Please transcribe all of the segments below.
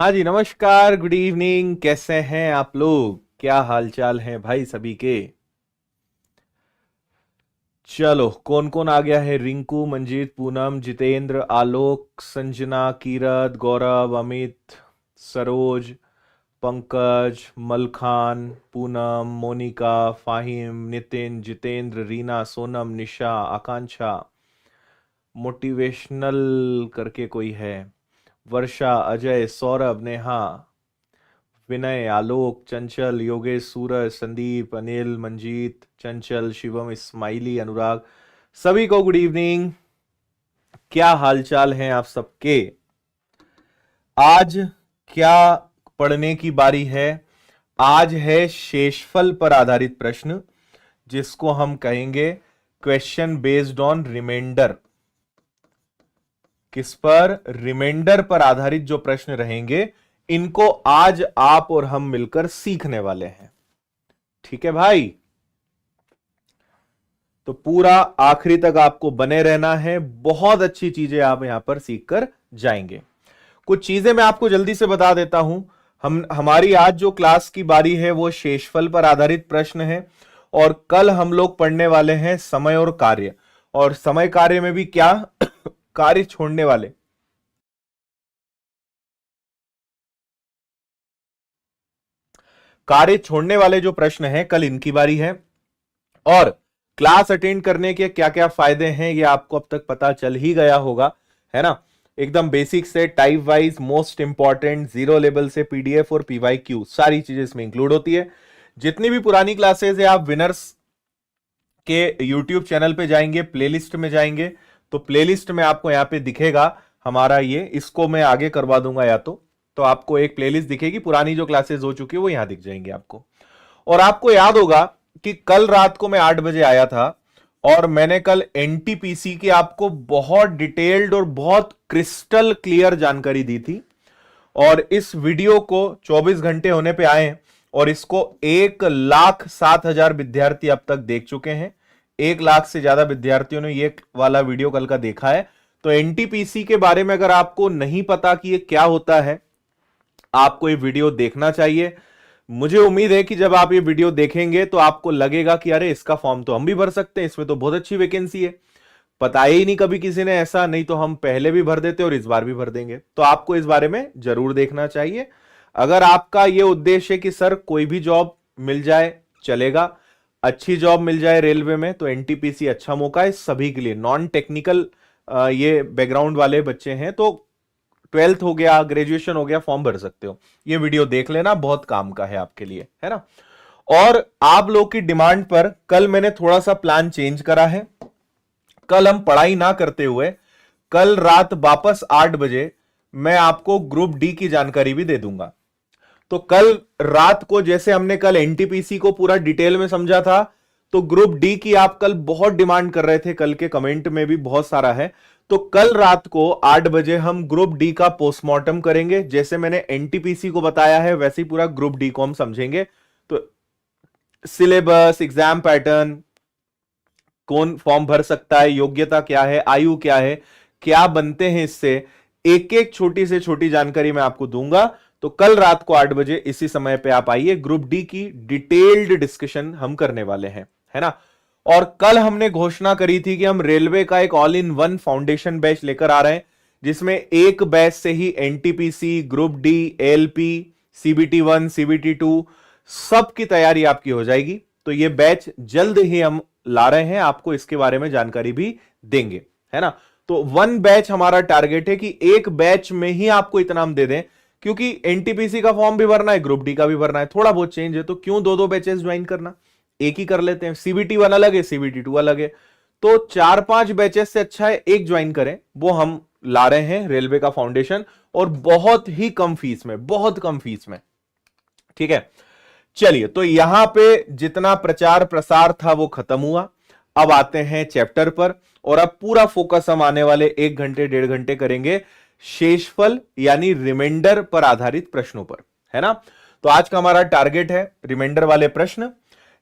हाँ जी, नमस्कार, good evening. कैसे हैं आप लोग? क्या हाल चाल है भाई सभी के? चलो, कौन कौन आ गया है? रिंकू, मंजीत, पूनम, जितेंद्र, आलोक, संजना, कीरत, गौरव, अमित, सरोज, पंकज, मलखान, पूनम, मोनिका, फाहिम, नितिन, जितेंद्र, रीना, सोनम, निशा, आकांक्षा, मोटिवेशनल करके कोई है, वर्षा, अजय, सौरभ, नेहा, विनय, आलोक, चंचल, योगेश, सूरज, संदीप, अनिल, मंजीत, चंचल, शिवम, इस्माइली, अनुराग, सभी को गुड इवनिंग। क्या हालचाल हैं आप सबके? आज क्या पढ़ने की बारी है? आज है शेषफल पर आधारित प्रश्न, जिसको हम कहेंगे क्वेश्चन बेस्ड ऑन रिमाइंडर। किस पर? रिमाइंडर पर आधारित जो प्रश्न रहेंगे, इनको आज आप और हम मिलकर सीखने वाले हैं। ठीक है भाई? तो पूरा आखिरी तक आपको बने रहना है। बहुत अच्छी चीजें आप यहां पर सीख कर जाएंगे। कुछ चीजें मैं आपको जल्दी से बता देता हूं। हमारी आज जो क्लास की बारी है वो शेषफल पर आधारित प्रश्न है, और कल हम लोग पढ़ने वाले हैं समय और कार्य। और समय कार्य में भी क्या कार्य छोड़ने वाले, कार्य छोड़ने वाले जो प्रश्न हैं, कल इनकी बारी है। और क्लास अटेंड करने के क्या क्या फायदे हैं ये आपको अब तक पता चल ही गया होगा, है ना? एकदम बेसिक से type wise, most important, zero level से पीडीएफ और पीवाईक्यू, सारी चीजें इसमें इंक्लूड होती है। जितनी भी पुरानी क्लासेस है, आप विनर्स के यूट्यूब चैनल पे जाएंगे, प्लेलिस्ट में जाएंगे, तो प्लेलिस्ट में आपको यहां पे दिखेगा हमारा ये। इसको मैं आगे करवा दूंगा या तो आपको एक प्लेलिस्ट दिखेगी, पुरानी जो क्लासेस हो चुकी है वो यहां दिख जाएंगे आपको। और आपको याद होगा कि कल रात को मैं 8 बजे आया था और मैंने कल एनटीपीसी की आपको बहुत डिटेल्ड और बहुत क्रिस्टल क्लियर जानकारी दी थी। और इस वीडियो को 24 घंटे होने पे आए हैं और इसको 1,07,000 विद्यार्थी अब तक देख चुके हैं। 1 लाख से ज्यादा विद्यार्थियों ने ये वाला वीडियो कल का देखा है। तो एनटीपीसी के बारे में अगर आपको नहीं पता कि ये क्या होता है, आपको ये वीडियो देखना चाहिए। मुझे उम्मीद है कि जब आप ये वीडियो देखेंगे तो आपको लगेगा कि अरे इसका फॉर्म तो हम भी भर सकते हैं, इसमें तो बहुत अच्छी वैकेंसी है। पता ही नहीं कभी किसी ने ऐसा, नहीं तो हम पहले भी भर देते और इस बार भी भर देंगे। तो आपको इस बारे में जरूर देखना चाहिए। अगर आपका यह उद्देश्य है कि सर कोई भी जॉब मिल जाए चलेगा, अच्छी जॉब मिल जाए रेलवे में, तो एनटीपीसी अच्छा मौका है सभी के लिए। नॉन टेक्निकल ये बैकग्राउंड वाले बच्चे हैं तो 12th हो गया, ग्रेजुएशन हो गया, फॉर्म भर सकते हो। ये वीडियो देख लेना, बहुत काम का है आपके लिए, है ना? और आप लोग की डिमांड पर कल मैंने थोड़ा सा प्लान चेंज करा है। कल हम पढ़ाई ना करते हुए कल रात वापस 8 बजे मैं आपको ग्रुप डी की जानकारी भी दे दूंगा। तो कल रात को जैसे हमने कल एनटीपीसी को पूरा डिटेल में समझा था, तो ग्रुप डी की आप कल बहुत डिमांड कर रहे थे, कल के कमेंट में भी बहुत सारा है। तो कल रात को 8 बजे हम ग्रुप डी का पोस्टमार्टम करेंगे। जैसे मैंने एनटीपीसी को बताया है वैसे ही पूरा ग्रुप डी को हम समझेंगे। तो सिलेबस, एग्जाम पैटर्न, कौन फॉर्म भर सकता है, योग्यता क्या है, आयु क्या है, क्या बनते हैं इससे, एक एक छोटी से छोटी जानकारी मैं आपको दूंगा। तो कल रात को 8 बजे इसी समय पे आप आइए, ग्रुप डी की डिटेल्ड डिस्कशन हम करने वाले हैं, है ना? और कल हमने घोषणा करी थी कि हम रेलवे का एक all in one foundation batch लेकर आ रहे हैं, जिसमें एक बैच से ही NTPC, group D, LP, CBT 1, CBT 2 सब की तैयारी आपकी हो जाएगी। तो ये बैच जल्द ही हम ला रहे हैं, आपको इसके बारे में जानकारी भी देंगे, है ना? तो 1 बैच हमारा टारगेट है कि एक बैच में ही आपको इतना हम दे दें, क्योंकि एनटीपीसी का फॉर्म भी भरना है, ग्रुप डी का भी भरना है, थोड़ा बहुत चेंज है, तो क्यों 2-2 बैचेस ज्वाइन करना, एक ही कर लेते हैं। सीबीटी 1 अलग है, सीबीटी 2 अलग है, तो 4-5 बैचेस से अच्छा है एक ज्वाइन करें। वो हम ला रहे हैं रेलवे का फाउंडेशन, और बहुत ही कम फीस में, बहुत कम फीस में। ठीक है, चलिए, तो यहां पे जितना प्रचार प्रसार था वो खत्म हुआ। अब आते हैं चैप्टर पर, और अब पूरा फोकस हम आने वाले 1 घंटे 1.5 घंटे करेंगे शेषफल यानी रिमाइंडर पर आधारित प्रश्नों पर, है ना? तो आज का हमारा टारगेट है रिमाइंडर वाले प्रश्न।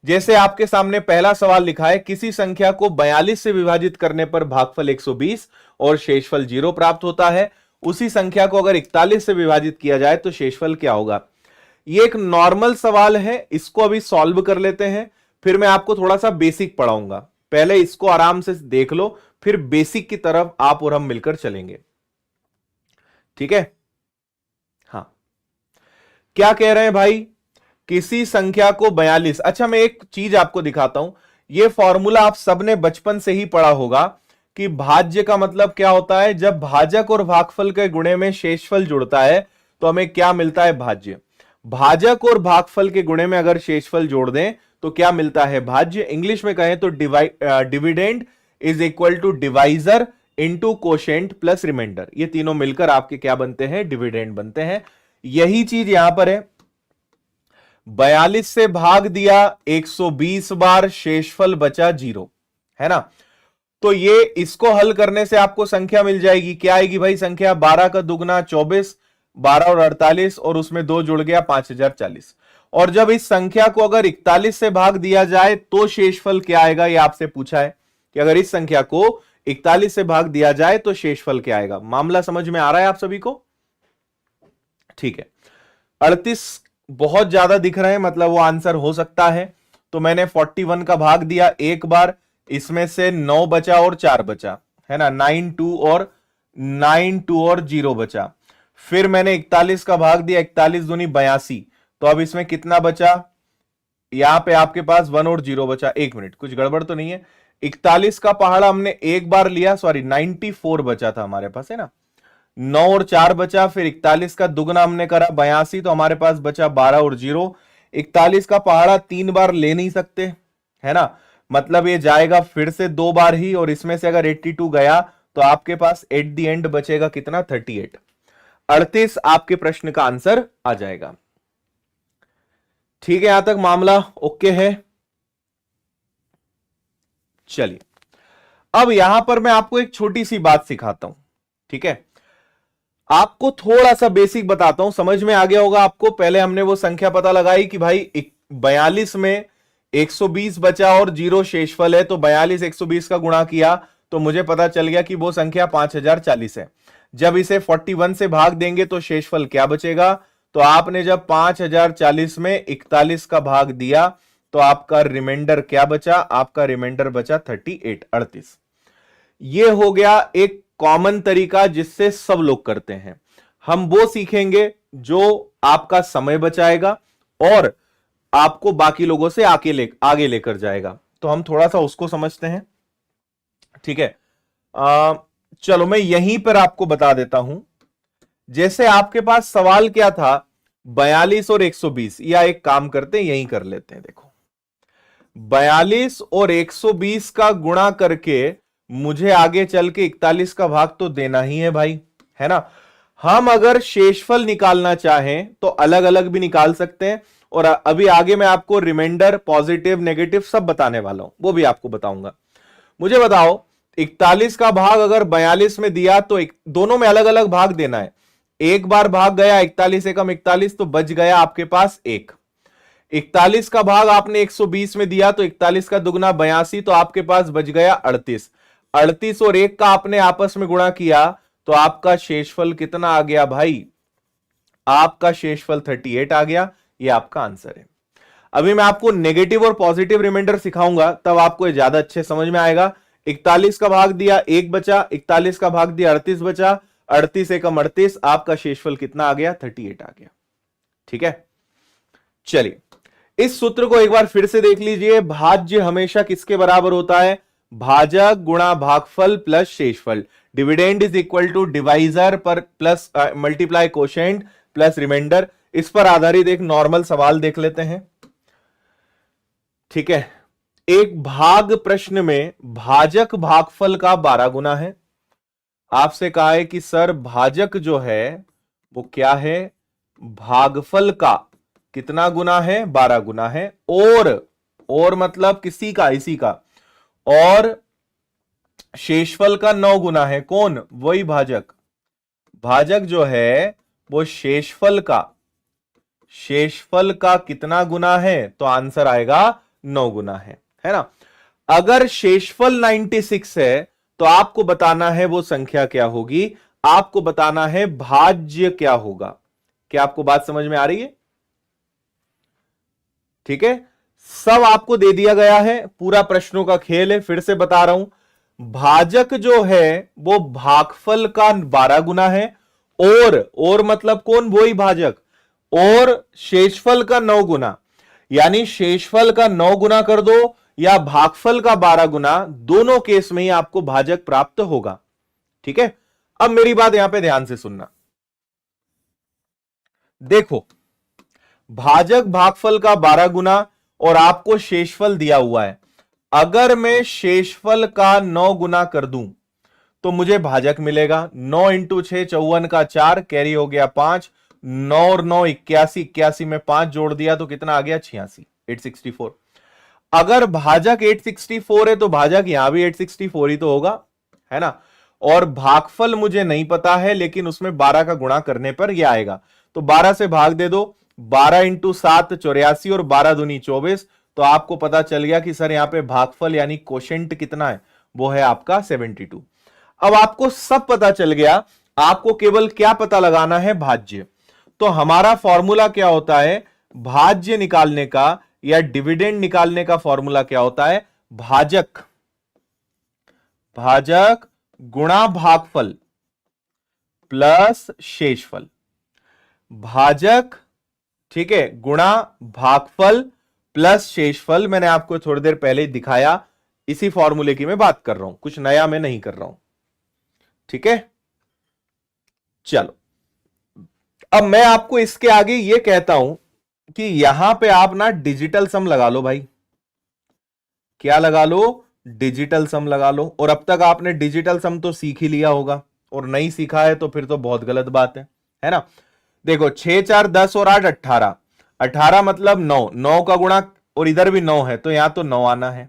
जैसे आपके सामने पहला सवाल लिखा है, किसी संख्या को 42 से विभाजित करने पर भागफल 120 और शेषफल 0 प्राप्त होता है, उसी संख्या को अगर 41 से विभाजित किया जाए तो शेषफल क्या होगा। ये एक नॉर्मल सवाल है, इसको अभी सॉल्व कर लेते हैं, फिर मैं आपको थोड़ा सा बेसिक पढ़ाऊंगा। पहले इसको आराम से देख लो, फिर बेसिक की तरफ आप और हम मिलकर चलेंगे, ठीक है। हाँ, क्या कह रहे हैं भाई, किसी संख्या को 42, अच्छा मैं एक चीज आपको दिखाता हूं, यह फॉर्मूला आप सबने बचपन से ही पढ़ा होगा कि भाज्य का मतलब क्या होता है, जब भाजक और भागफल के गुणे में शेषफल जुड़ता है तो हमें क्या मिलता है, भाज्य। भाजक और भागफल के गुणे में अगर शेषफल जोड़ दें तो क्या मिलता है, भाज्य। इंग्लिश में कहें तो dividend is equal to divisor into quotient plus remainder, ये तीनों मिलकर आपके क्या बनते हैं, डिविडेंड बनते हैं। यही चीज यहां पर है, 42 से भाग दिया 120 बार, शेषफल बचा 0, है ना। तो ये इसको हल करने से आपको संख्या मिल जाएगी, क्या आएगी भाई संख्या, 12 का दुगना 24, 12 और 48 और उसमें 2 जुड़ गया 5040। और जब इस संख्या को अगर 41 से भाग दिया जाए तो शेषफल क्या आएगा, ये आपसे पूछा है कि अगर इस संख्या को 41 से भाग दिया जाए तो शेषफल क्या आएगा। मामला समझ में आ रहा है आप सभी को, ठीक है। 38 बहुत ज्यादा दिख रहे हैं, मतलब वो आंसर हो सकता है, तो मैंने 41 का भाग दिया एक बार, इसमें से 9 बचा और 4 बचा, है ना, 9 2 और 0 बचा। फिर मैंने 41 का भाग दिया, 41 दूनी 82, तो अब इसमें कितना बचा, यहां पे आपके पास 1 और 0 बचा। एक मिनट, कुछ गड़बड़ तो नहीं है, 41 का पहाड़ा हमने एक बार लिया, सॉरी 94 बचा था हमारे पास, है ना, 9 और 4 बचा, फिर 41 का दुगना हमने करा 82, तो हमारे पास बचा 12 और 0। 41 का पहाड़ा 3 बार ले नहीं सकते, है ना, मतलब ये जाएगा फिर से 2 बार ही, और इसमें से अगर 82 गया तो आपके पास एट द एंड बचेगा कितना, 38। 38 आपके प्रश्न का आंसर आ जाएगा, ठीक है। यहां तक मामला ओके है। चलिए, अब यहां पर मैं आपको एक छोटी सी बात सिखाता हूं, ठीक है। आपको थोड़ा सा बेसिक बताता हूं, समझ में आ गया होगा आपको। पहले हमने वो संख्या पता लगाई कि भाई 42 में 120 बचा और 0 शेषफल है, तो 42 120 का गुणा किया तो मुझे पता चल गया कि वो संख्या 5040 है। जब इसे 41 से भाग देंगे तो शेषफल क्या बचेगा, तो आपने जब 5040 में 41 का भाग दिया तो आपका रिमाइंडर क्या बचा, आपका रिमाइंडर बचा 38। ये हो गया एक कॉमन तरीका जिससे सब लोग करते हैं। हम वो सीखेंगे जो आपका समय बचाएगा और आपको बाकी लोगों से आगे लेकर जाएगा, तो हम थोड़ा सा उसको समझते हैं, ठीक है। चलो मैं यहीं पर आपको बता देता हूं। जैसे आपके पास सवाल क्या था, 42 और 120, या एक काम करते हैं यहीं कर लेते हैं। देखो 42 और 120 का गुणा करके मुझे आगे चल के 41 का भाग तो देना ही है भाई, है ना। हम अगर शेषफल निकालना चाहें तो अलग अलग भी निकाल सकते हैं, और अभी आगे मैं आपको रिमाइंडर पॉजिटिव नेगेटिव सब बताने वाला हूं, वो भी आपको बताऊंगा। मुझे बताओ 41 का भाग अगर 42 में दिया तो दोनों में अलग अलग भाग देना है। एक बार भाग गया 41 एकम 41, तो बच गया आपके पास 1। 41 का भाग आपने 120 में दिया तो 41 का दुगना 82, तो आपके पास बच गया 38। 38 और 1 का आपने आपस में गुणा किया तो आपका शेषफल कितना आ गया भाई, आपका शेषफल 38 आ गया। ये आपका आंसर है। अभी मैं आपको नेगेटिव और पॉजिटिव रिमाइंडर सिखाऊंगा, तब आपको ज्यादा अच्छे समझ में आएगा। 41 का भाग दिया 1 बचा, 41 का भाग दिया 38 बचा, 38 एकम 38, आपका शेषफल कितना आ गया, 38 आ गया, ठीक है। चलिए इस सूत्र को एक बार फिर से देख लीजिए। भाज्य हमेशा किसके बराबर होता है, भाजक गुणा भागफल प्लस शेषफल। Dividend is equal to divisor पर plus multiply quotient plus remainder. इस पर आधारित एक नॉर्मल सवाल देख लेते हैं, ठीक है। एक भाग प्रश्न में भाजक भागफल का 12 गुना है। आपसे कहा है कि सर भाजक जो है वो क्या है, भागफल का कितना गुना है, 12 गुना है, और मतलब किसी का, इसी का, और शेषफल का 9 गुना है। कौन, वही भाजक। भाजक जो है वो शेषफल का कितना गुना है, तो आंसर आएगा 9 गुना है ना। अगर शेषफल 96 है तो आपको बताना है वो संख्या क्या होगी, आपको बताना है भाज्य क्या होगा। क्या आपको बात समझ में आ रही है? ठीक है, सब आपको दे दिया गया है, पूरा प्रश्नों का खेल है। फिर से बता रहा हूं, भाजक जो है वो भागफल का 12 गुना है, और मतलब कौन, वही भाजक, और शेषफल का 9 गुना, यानी शेषफल का 9 गुना कर दो या भागफल का 12 गुना, दोनों केस में ही आपको भाजक प्राप्त होगा। ठीक है, अब मेरी बात यहां पे ध्यान से सुनना। देखो, भाजक भागफल का 12 गुना और आपको शेषफल दिया हुआ है। अगर मैं शेषफल का 9 गुना कर दूं तो मुझे भाजक मिलेगा। 9 इंटू 6 54 का 4, कैरी हो गया 5, 9 और 9 81, 81 में 5 जोड़ दिया तो कितना आ गया 86, 864। अगर भाजक 864 है तो भाजक यहां भी 864 ही तो होगा, है ना। और भागफल मुझे नहीं पता है, लेकिन उसमें 12 का गुणा करने पर यह आएगा, तो 12 से भाग दे दो। 12 इंटू 7 84 और 12 दूनी 24, तो आपको पता चल गया कि सर यहां पे भागफल यानी कोशेंट कितना है, वो है आपका 72। अब आपको सब पता चल गया, आपको केवल क्या पता लगाना है, भाज्य। तो हमारा फॉर्मूला क्या होता है भाज्य निकालने का या डिविडेंड निकालने का? फॉर्मूला क्या होता है, भाजक गुणा भागफल प्लस शेषफल। भाजक, ठीक है, गुणा भागफल प्लस शेषफल। मैंने आपको थोड़ी देर पहले दिखाया, इसी फॉर्मूले की मैं बात कर रहा हूं, कुछ नया मैं नहीं कर रहा हूं। ठीक है, चलो अब मैं आपको इसके आगे ये कहता हूं कि यहां पे आप ना डिजिटल सम लगा लो भाई। क्या लगा लो, डिजिटल सम लगा लो। और अब तक आपने डिजिटल सम तो सीख ही लिया होगा, और नहीं सीखा है तो फिर तो बहुत गलत बात है ना। देखो 6 4 10 और 8 18, 18 मतलब 9, 9 का गुणा, और इधर भी 9 है तो यहां तो 9 आना है।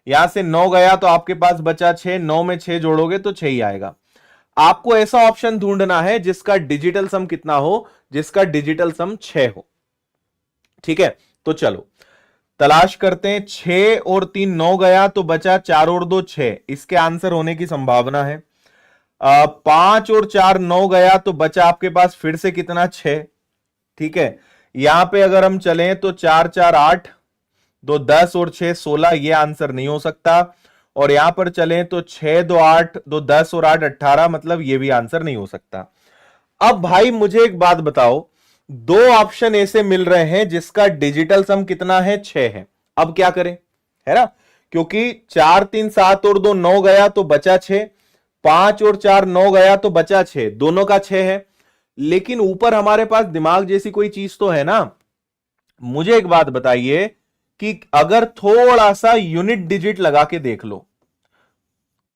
यहां से 9 गया तो आपके पास बचा 6, 9 में 6 जोड़ोगे तो 6 ही आएगा। आपको ऐसा ऑप्शन ढूंढना है जिसका डिजिटल सम कितना हो, जिसका डिजिटल सम 6 हो। ठीक है, तो चलो तलाश करते हैं। 6 और 3 9 गया तो बचा 4 और 2 6, इसके आंसर होने की संभावना है। 5 और 4 9 गया तो बचा आपके पास फिर से कितना, 6। ठीक है, यहां पे अगर हम चलें तो 4 4 8, 2 10 और 6 16, ये आंसर नहीं हो सकता। और यहां पर चलें तो 6 2 8, 2 10 और 8 18, मतलब ये भी आंसर नहीं हो सकता। अब भाई मुझे एक बात बताओ, दो ऑप्शन ऐसे मिल रहे हैं जिसका डिजिटल सम कितना है, 6 है। अब क्या करें, है ना, क्योंकि 4 3 7 और 2 9 गया तो बचा 6, 5 और 4 9 गया तो बचा 6, दोनों का 6 है। लेकिन ऊपर हमारे पास दिमाग जैसी कोई चीज तो है ना। मुझे एक बात बताइए कि अगर थोड़ा सा यूनिट डिजिट लगा के देख लो,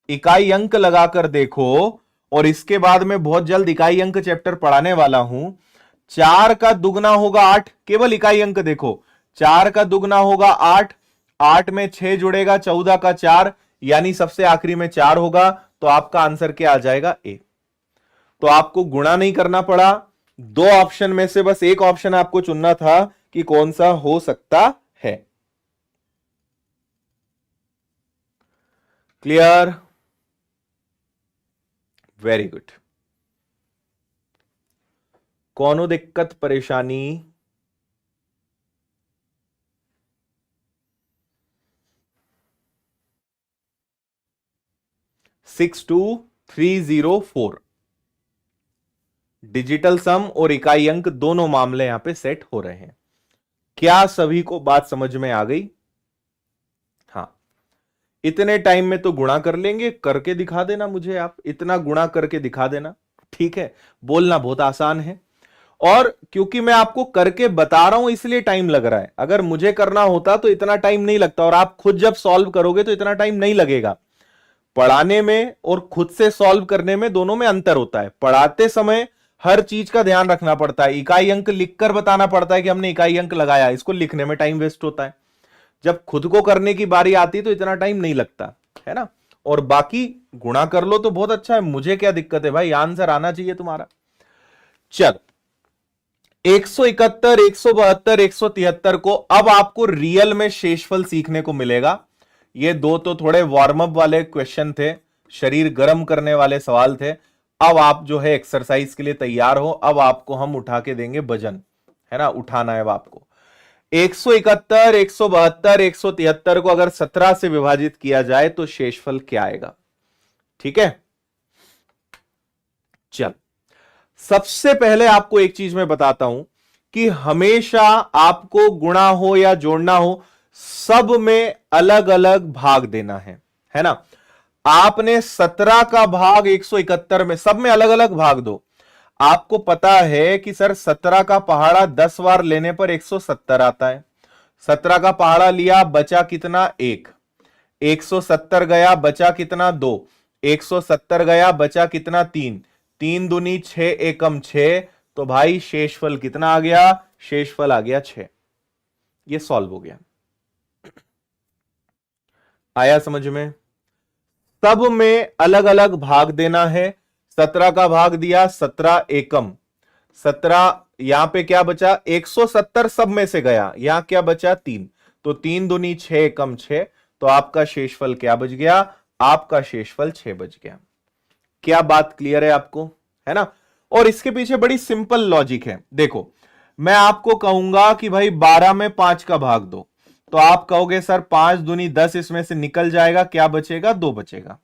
इकाई अंक लगाकर देखो, और इसके बाद में बहुत जल्द इकाई अंक चैप्टर पढ़ाने वाला हूं। 4 का दुगना होगा 8, केवल इकाई अंक देखो, 4 का दुगना होगा 8, 8 में 6 जुड़ेगा 14 का 4, यानी सबसे आखिरी में 4 होगा, तो आपका आंसर क्या आ जाएगा, ए। तो आपको गुणा नहीं करना पड़ा, दो ऑप्शन में से बस एक ऑप्शन आपको चुनना था कि कौन सा हो सकता है। Clear, very good. कौनो दिक्कत परेशानी? 62304, डिजिटल सम और इकाई अंक दोनों मामले यहां पे सेट हो रहे हैं। क्या सभी को बात समझ में आ गई? हाँ, इतने टाइम में तो गुणा कर लेंगे, करके दिखा देना मुझे, आप इतना गुणा करके दिखा देना। ठीक है, बोलना बहुत आसान है, और क्योंकि मैं आपको करके बता रहा हूं इसलिए टाइम लग रहा है। अगर मुझे करना होता तो इतना टाइम नहीं लगता, और आप खुद जब सॉल्व करोगे तो इतना टाइम नहीं लगेगा। पढ़ाने में और खुद से सॉल्व करने में, दोनों में अंतर होता है। पढ़ाते समय हर चीज का ध्यान रखना पड़ता है, इकाई अंक लिखकर बताना पड़ता है कि हमने इकाई अंक लगाया, इसको लिखने में टाइम वेस्ट होता है। जब खुद को करने की बारी आती है तो इतना टाइम नहीं लगता, है ना। और बाकी गुणा कर लो तो बहुत अच्छा है, मुझे क्या दिक्कत है भाई, आंसर आना चाहिए तुम्हारा। चल 171 172 173 को अब आपको रियल में शेषफल सीखने को मिलेगा। ये दो तो थोड़े वार्म अप वाले क्वेश्चन थे, शरीर गर्म करने वाले सवाल थे। अब आप जो है एक्सरसाइज के लिए तैयार हो। अब आपको हम उठा के देंगे वजन, है ना, उठाना है अब आपको। 171, 172, 173 को अगर 17 से विभाजित किया जाए तो शेषफल क्या आएगा? ठीक है, चल सबसे पहले आपको एक चीज मैं बताता हूं कि हमेशा आपको गुणा हो या जोड़ना हो, सब में अलग अलग भाग देना है ना। आपने 17 का भाग 171 में, सब में अलग अलग भाग दो। आपको पता है कि सर 17 का पहाड़ा 10 बार लेने पर 170 आता है। 17 का पहाड़ा लिया, बचा कितना? 1। 170 गया, बचा कितना? 2। 170 गया, बचा कितना? 3। 3 दूनी 6, एकम 6। तो भाई शेषफल कितना आ गया? शेषफल आ गया 6। ये सॉल्व हो गया। आया समझ में? सब में अलग अलग भाग देना है। 17 का भाग दिया, 17 एकम 17। यहां पे क्या बचा? 170 सब में से गया, यहां क्या बचा? 3। तो 3 दूनी 6, एकम 6। तो आपका शेषफल क्या बच गया? आपका शेषफल 6 बच गया। क्या बात क्लियर है आपको? है ना। और इसके पीछे बड़ी सिंपल लॉजिक है। देखो, मैं आपको कहूंगा कि भाई 12 में 5 का भाग दो, तो आप कहोगे सर 5 दूनी 10 इसमें से निकल जाएगा, क्या बचेगा? 2 बचेगा।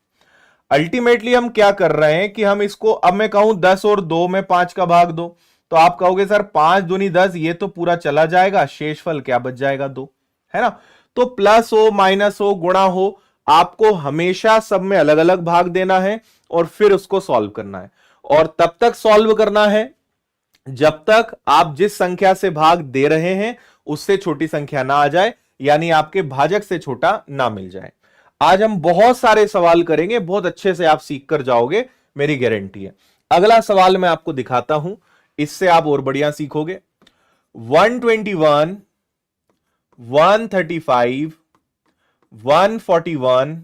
अल्टीमेटली हम क्या कर रहे हैं कि हम इसको, अब मैं कहूं 10 और 2 में 5 का भाग दो, तो आप कहोगे सर 5 दूनी 10, ये तो पूरा चला जाएगा, शेषफल क्या बच जाएगा? 2, है ना। तो प्लस हो, माइनस हो, गुणा हो, आपको हमेशा सब में अलग अलग भाग देना है और फिर उसको सॉल्व करना है। और तब तक सॉल्व करना है जब तक आप जिस संख्या से भाग दे रहे हैं उससे छोटी संख्या ना आ जाए, यानी आपके भाजक से छोटा ना मिल जाए। आज हम बहुत सारे सवाल करेंगे, बहुत अच्छे से आप सीख कर जाओगे, मेरी गारंटी है। अगला सवाल मैं आपको दिखाता हूं, इससे आप और बढ़िया सीखोगे। 121, 135, 141,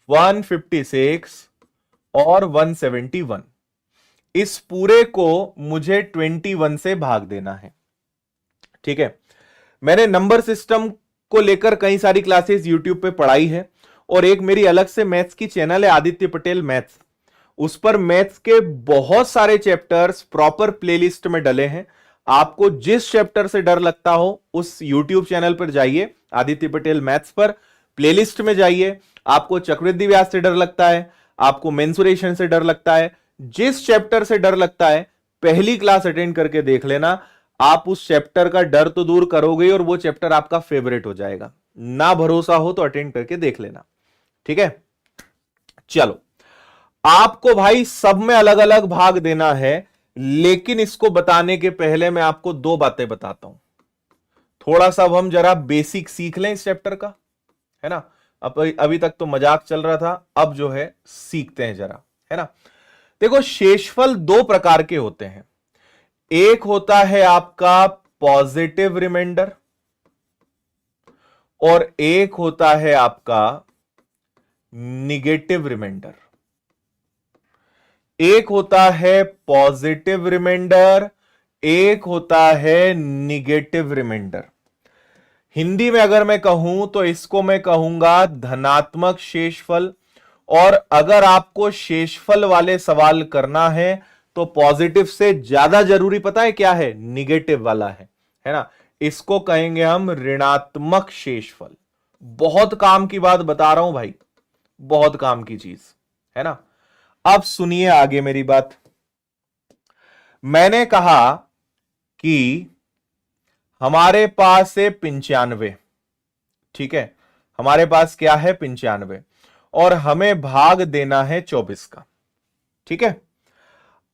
156 और 171, इस पूरे को मुझे 21 से भाग देना है। ठीक है, मैंने नंबर सिस्टम को लेकर कई सारी क्लासेस यूट्यूब पे पढ़ाई है, और एक मेरी अलग से मैथ्स की चैनल है, आदित्य पटेल मैथ्स। उस पर मैथ्स के बहुत सारे चैप्टर्स प्रॉपर प्लेलिस्ट में डले हैं। आपको जिस चैप्टर से डर लगता हो उस यूट्यूब चैनल पर जाइए, आदित्य पटेल मैथ्स पर प्लेलिस्ट में जाइए। आपको चक्रवृद्धि व्यास से डर लगता है, आपको मेंसुरेशन से डर लगता है, जिस चैप्टर से डर लगता है पहली क्लास अटेंड करके देख लेना। आप उस चैप्टर का डर तो दूर करोगे और वो चैप्टर आपका फेवरेट हो जाएगा। ना भरोसा हो तो अटेंड करके देख लेना। ठीक है, चलो आपको भाई सब में अलग अलग भाग देना है, लेकिन इसको बताने के पहले मैं आपको 2 बातें बताता हूं। थोड़ा सा अब हम जरा बेसिक सीख लें इस चैप्टर का, है ना। अभी तक तो मजाक चल रहा था, अब जो है सीखते हैं जरा, है ना। देखो, शेषफल 2 प्रकार के होते हैं। एक होता है आपका पॉजिटिव रिमाइंडर और एक होता है आपका निगेटिव रिमाइंडर। एक होता है पॉजिटिव रिमाइंडर, एक होता है निगेटिव रिमाइंडर। हिंदी में अगर मैं कहूं तो इसको मैं कहूंगा धनात्मक शेषफल। और अगर आपको शेषफल वाले सवाल करना है तो पॉजिटिव से ज्यादा जरूरी पता है क्या है? निगेटिव वाला है ना। इसको कहेंगे हम ऋणात्मक शेषफल। बहुत काम की बात बता रहा हूं भाई, बहुत काम की चीज, है ना। अब सुनिए आगे मेरी बात। मैंने कहा कि हमारे पास है 95, ठीक है, हमारे पास क्या है? 95, और हमें भाग देना है 24 का। ठीक है,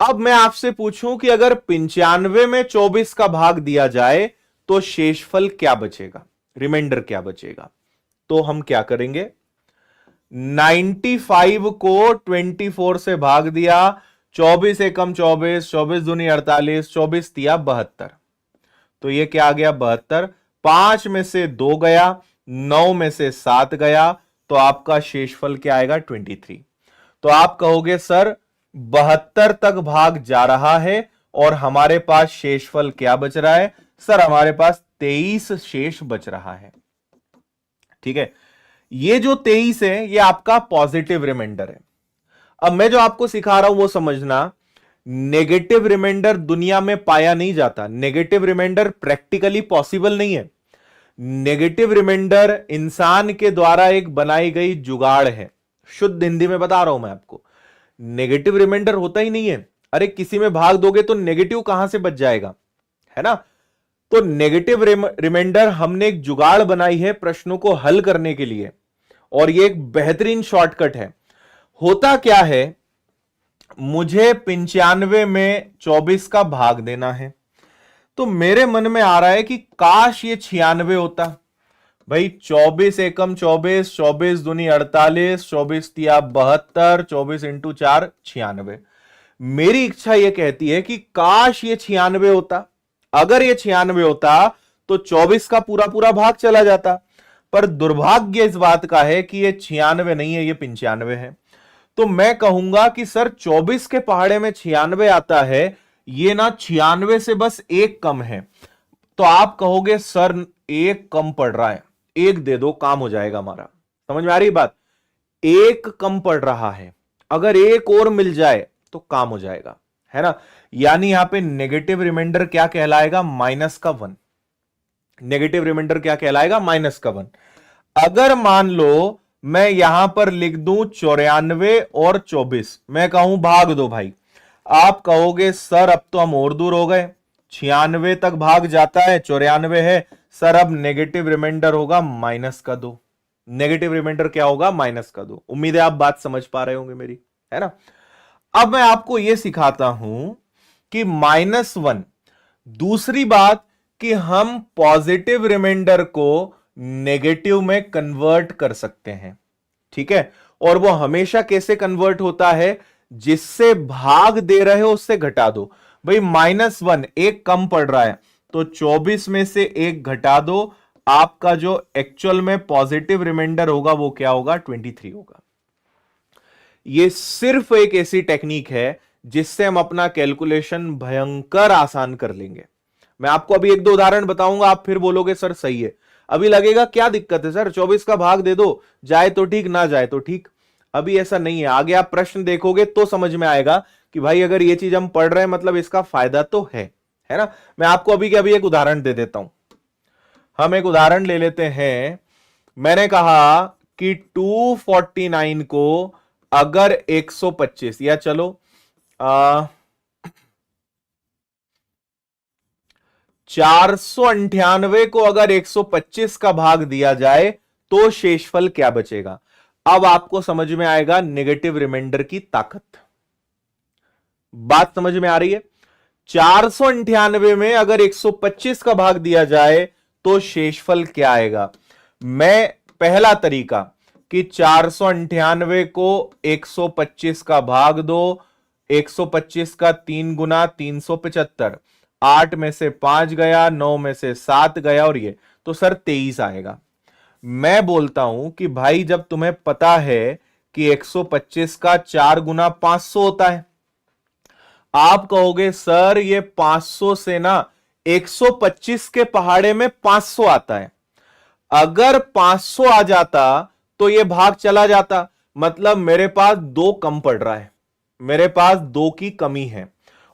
अब मैं आपसे पूछूं कि अगर 95 में 24 का भाग दिया जाए तो शेषफल क्या बचेगा, रिमाइंडर क्या बचेगा? तो हम क्या करेंगे? 95 को 24 से भाग दिया, 24 एकम 24, 24 दूनी 48, 24 दिया 72। तो ये क्या आ गया? 72। 5 में से 2 गया, 9 में से 7 गया, तो आपका शेषफल क्या आएगा? 23। तो आप कहोगे सर 72 तक भाग जा रहा है और हमारे पास शेषफल क्या बच रहा है? सर हमारे पास 23 शेष बच रहा है। ठीक है, ये जो 23 है ये आपका पॉजिटिव रिमाइंडर है। अब मैं जो आपको सिखा रहा हूं वो समझना, नेगेटिव रिमाइंडर दुनिया में पाया नहीं जाता, नेगेटिव रिमाइंडर प्रैक्टिकली पॉसिबल नहीं है। नेगेटिव रिमाइंडर इंसान के द्वारा एक बनाई गई जुगाड़ है, शुद्ध हिंदी में बता रहा हूं मैं आपको। नेगेटिव रिमाइंडर होता ही नहीं है। अरे किसी में भाग दोगे तो नेगेटिव कहां से बच जाएगा, है ना। तो नेगेटिव रिमाइंडर हमने एक जुगाड़ बनाई है प्रश्नों को हल करने के लिए, और ये एक बेहतरीन शॉर्टकट है। होता क्या है, मुझे 95 में 24 का भाग देना है, तो मेरे मन में आ रहा है कि काश ये 96 होता। भाई 24 एकम 24, 24 दूनी 48, 24 तिया 72, 24 इंटू 4 96। मेरी इच्छा यह कहती है कि काश ये 96 होता। अगर ये 96 होता तो 24 का पूरा पूरा भाग चला जाता, पर दुर्भाग्य इस बात का है कि ये 96 नहीं है, ये 95 है। तो मैं कहूंगा कि सर 24 के पहाड़े में 96 आता है, ये ना 96 से बस एक कम है। तो आप कहोगे सर एक कम पड़ रहा है, एक दे दो काम हो जाएगा हमारा। समझ में आ रही बात, एक कम पड़ रहा है, अगर एक और मिल जाए तो काम हो जाएगा, है ना। यानी यहां पे नेगेटिव रिमाइंडर क्या कहलाएगा, माइनस का 1। नेगेटिव रिमाइंडर क्या कहलाएगा, माइनस का 1। अगर मान लो मैं यहां पर लिख दूं 94 और 24, मैं कहूं भाग दो भाई, आप कहोगे सर अब तो हम और दूर हो गए, 96 तक भाग जाता है, 94 है, सर अब नेगेटिव रिमाइंडर होगा माइनस का 2। नेगेटिव रिमाइंडर क्या होगा, माइनस का 2। उम्मीद है आप बात समझ पा रहे होंगे मेरी, है ना। अब मैं आपको यह सिखाता हूं कि -1। दूसरी बात कि हम पॉजिटिव रिमाइंडर को नेगेटिव में कन्वर्ट कर सकते हैं, ठीक है। और वो हमेशा कैसे कन्वर्ट होता है, जिससे भाग दे रहे हो उससे घटा दो। भाई -1 एक कम पड़ रहा है, तो 24 में से एक घटा दो, आपका जो एक्चुअल में पॉजिटिव रिमाइंडर होगा वो क्या होगा, 23 होगा। ये सिर्फ एक ऐसी टेक्निक है जिससे हम अपना कैलकुलेशन भयंकर आसान कर लेंगे। मैं आपको अभी एक दो उदाहरण बताऊंगा, आप फिर बोलोगे सर सही है। अभी लगेगा क्या दिक्कत है सर, 24 का भाग दे दो, जाए तो ठीक ना जाए तो ठीक। अभी ऐसा नहीं है, आगे आप प्रश्न देखोगे तो समझ में आएगा कि भाई अगर ये चीज हम पढ़ रहे हैं मतलब इसका फायदा तो है ना। मैं आपको अभी के अभी एक उदाहरण दे देता हूं। हम एक उदाहरण ले लेते हैं। मैंने कहा कि 249 को अगर 125, या चलो 498 को अगर 125 का भाग दिया जाए तो शेषफल क्या बचेगा। अब आपको समझ में आएगा नेगेटिव रिमाइंडर की ताकत। बात समझ में आ रही है। 498 में अगर 125 का भाग दिया जाए तो शेषफल क्या आएगा। मैं पहला तरीका कि 498 को 125 का भाग दो, 125 का 3 गुना 375, 8 में से 5 गया, 9 में से 7 गया, और ये तो सर 23 आएगा। मैं बोलता हूं कि भाई जब तुम्हें पता है कि 125 का 4 गुना 500 होता है, आप कहोगे सर ये 500 से ना 125 के पहाड़े में 500 आता है। अगर 500 आ जाता तो ये भाग चला जाता, मतलब मेरे पास 2 कम पड़ रहा है, मेरे पास 2 की कमी है।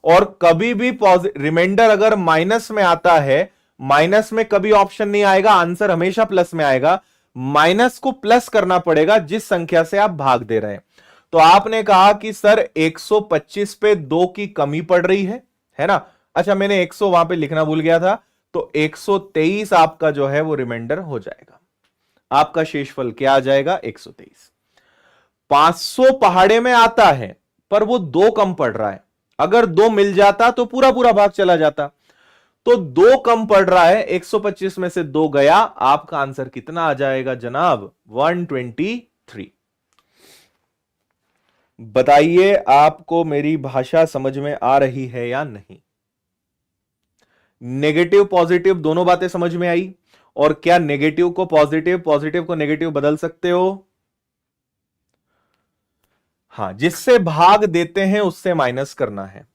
और कभी भी रिमाइंडर अगर माइनस में आता है, माइनस में कभी ऑप्शन नहीं आएगा, आंसर हमेशा प्लस में आएगा। माइनस को प्लस करना पड़ेगा जिस संख्या से आप भाग दे रहे हैं। तो आपने कहा कि सर 125 पे 2 की कमी पड़ रही है ना। अच्छा मैंने 100 वहां पे लिखना भूल गया था, तो 123 आपका जो है वो रिमाइंडर हो जाएगा। आपका शेषफल क्या आ जाएगा, 123। 500 पहाड़े में आता है पर वो 2 कम पड़ रहा है, अगर 2 मिल जाता तो पूरा पूरा भाग चला जाता। तो 2 कम पड़ रहा है, 125 में से 2 गया, आपका आंसर कितना आ जाएगा जनाब, 123। बताइए आपको मेरी भाषा समझ में आ रही है या नहीं। नेगेटिव पॉजिटिव दोनों बातें समझ में आई। और क्या नेगेटिव को पॉजिटिव, पॉजिटिव को नेगेटिव बदल सकते हो। हां, जिससे भाग देते हैं उससे माइनस करना है।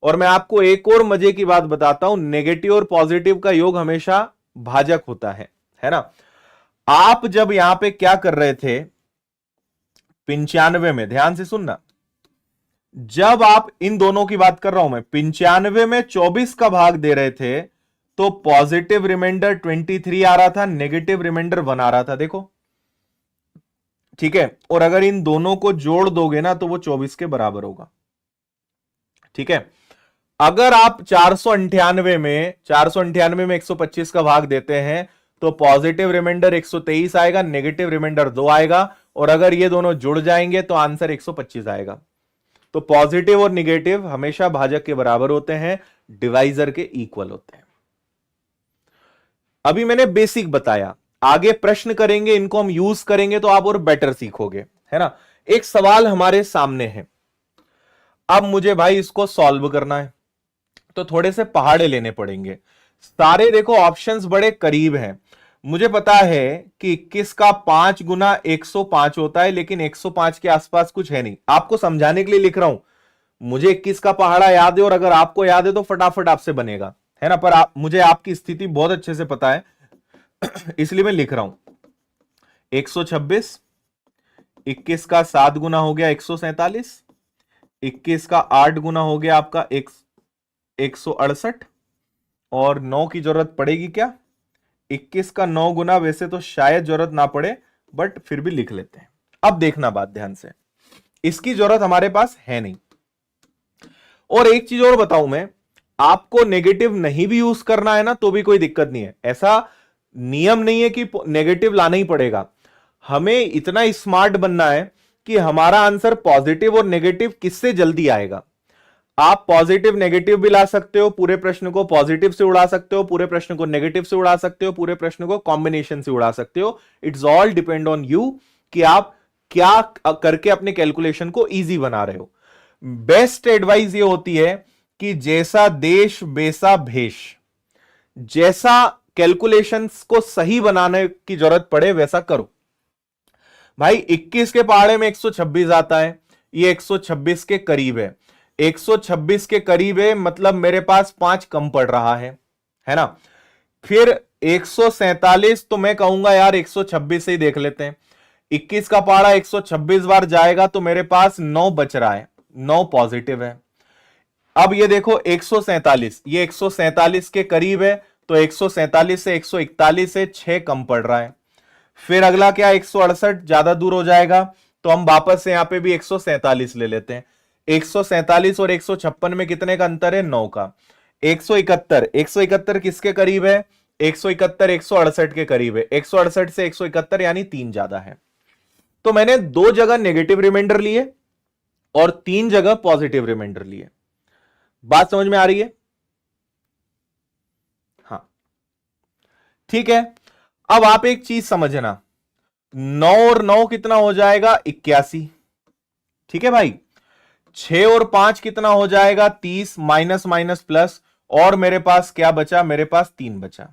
और मैं आपको एक और मजे की बात बताता हूं, नेगेटिव और पॉजिटिव का योग हमेशा भाजक होता है ना। आप जब यहां पे क्या कर रहे थे 95 में, ध्यान से सुनना, जब आप इन दोनों की बात कर रहा हूं मैं, 95 में 24 का भाग दे रहे थे तो पॉजिटिव रिमाइंडर 23 आ रहा था, नेगेटिव रिमाइंडर 1 आ रहा था, देखो, ठीक है। और अगर इन दोनों को जोड़ दोगे ना तो वो 24 के बराबर होगा, ठीक है। अगर आप 498 में 125 का भाग देते हैं तो पॉजिटिव रिमाइंडर 123 आएगा, नेगेटिव रिमाइंडर 2 आएगा, और अगर ये दोनों जुड़ जाएंगे तो आंसर 125 आएगा। तो पॉजिटिव और निगेटिव हमेशा भाजक के बराबर होते हैं, डिवाइजर के इक्वल होते हैं। अभी मैंने बेसिक बताया, आगे प्रश्न करेंगे, इनको हम यूज करेंगे तो आप और बेटर सीखोगे, है ना। एक सवाल हमारे सामने है, अब मुझे भाई इसको सॉल्व करना है तो थोड़े से पहाड़े लेने पड़ेंगे। सारे देखो ऑप्शंस बड़े करीब हैं। मुझे पता है कि 21 का 5 गुना 105 होता है, लेकिन 105 के आसपास कुछ है नहीं, आपको समझाने के लिए लिख रहा हूं। मुझे 21 का पहाड़ा याद है और अगर आपको याद है तो फटाफट आपसे बनेगा, है ना। पर मुझे आपकी स्थिति बहुत अच्छे से पता है इसलिए मैं लिख रहा हूं 126, 21 का 7 गुना हो गया 147, 21 का 8 गुना हो गया आपका 168, और 9 की जरूरत पड़ेगी क्या? 21 का 9 गुना, वैसे तो शायद जरूरत ना पड़े बट फिर भी लिख लेते हैं। अब देखना बात ध्यान से, इसकी जरूरत हमारे पास है नहीं। और एक चीज और बताऊं मैं, आपको नेगेटिव नहीं भी यूज करना है ना तो भी कोई दिक्कत नहीं है, ऐसा नियम नहीं है कि नेगेटिव लाना ही पड़ेगा। हमें इतना स्मार्ट बनना है कि हमारा आंसर पॉजिटिव और नेगेटिव किससे जल्दी आएगा। आप पॉजिटिव नेगेटिव भी ला सकते हो, पूरे प्रश्न को पॉजिटिव से उड़ा सकते हो, पूरे प्रश्न को नेगेटिव से उड़ा सकते हो, पूरे प्रश्न को कॉम्बिनेशन से उड़ा सकते हो। It's all depend on you कि आप क्या करके अपने कैलकुलेशन को इजी बना रहे हो। बेस्ट एडवाइस ये होती है कि जैसा देश वैसा भेष, जैसा कैलकुलेशंस को सही बनाने की जरूरत पड़े वैसा करो। भाई 21 के पहाड़े में 126 आता है, ये 126 के करीब है, 126 के करीब है मतलब मेरे पास 5 कम पड़ रहा है ना। फिर 147, तो मैं कहूंगा यार 126 से ही देख लेते हैं। 21 का पहाड़ा 126 बार जाएगा तो मेरे पास 9 बच रहा है, 9 पॉजिटिव है। अब ये देखो 147, ये 147 के करीब है तो 147 से 141 से 6 कम पड़ रहा है। फिर अगला क्या, 168 ज्यादा दूर हो जाएगा तो हम वापस से यहां पे भी 147 ले लेते हैं। 147 और 156 में कितने का अंतर है? 9 का। 171, 171 किसके करीब है? 171 168 के करीब है, 168 से 171 यानी 3 ज्यादा है। तो मैंने 2 जगह नेगेटिव रिमाइंडर लिए और 3 जगह पॉजिटिव रिमाइंडर लिए। बात समझ में आ रही है? हाँ, ठीक है। अब आप एक चीज समझना, 9 और 9 कितना हो जाएगा? 81, ठीक है भाई। 6 और 5 कितना हो जाएगा? 30, माइनस माइनस प्लस, और मेरे पास क्या बचा? मेरे पास 3 बचा,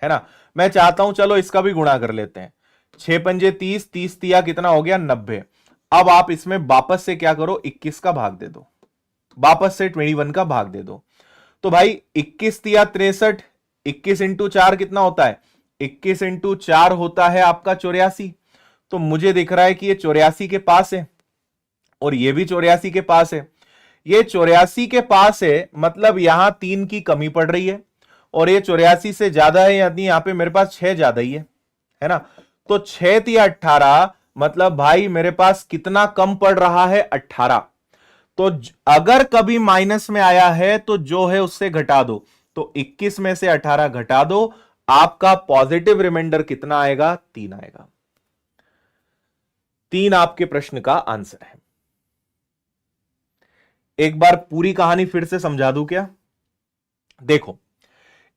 है ना। मैं चाहता हूं चलो इसका भी गुणा कर लेते हैं। 6 पंजे 30, 30 तिया कितना हो गया? 90। अब आप इसमें वापस से क्या करो? 21 का भाग दे दो, वापस से 21 का भाग दे दो। तो भाई 21 तिया 63, 21 इंटू 4 कितना होता है? 21 इंटू 4 होता है आपका 84। तो मुझे दिख रहा है कि ये 84 के पास है और ये भी 84 के पास है। ये 84 के पास है मतलब यहां 3 की कमी पड़ रही है, और ये 84 से ज्यादा है यानी यहां पे मेरे पास 6 ज्यादा ही है ना। तो 6 तिया 18 मतलब भाई मेरे पास कितना कम पड़ रहा है? 18। तो अगर कभी माइनस में आया है तो जो है उससे घटा दो, तो 21 में से 18 घटा दो, आपका पॉजिटिव रिमाइंडर कितना आएगा? 3 आएगा। 3 आपके प्रश्न का आंसर है। एक बार पूरी कहानी फिर से समझा दूं क्या? देखो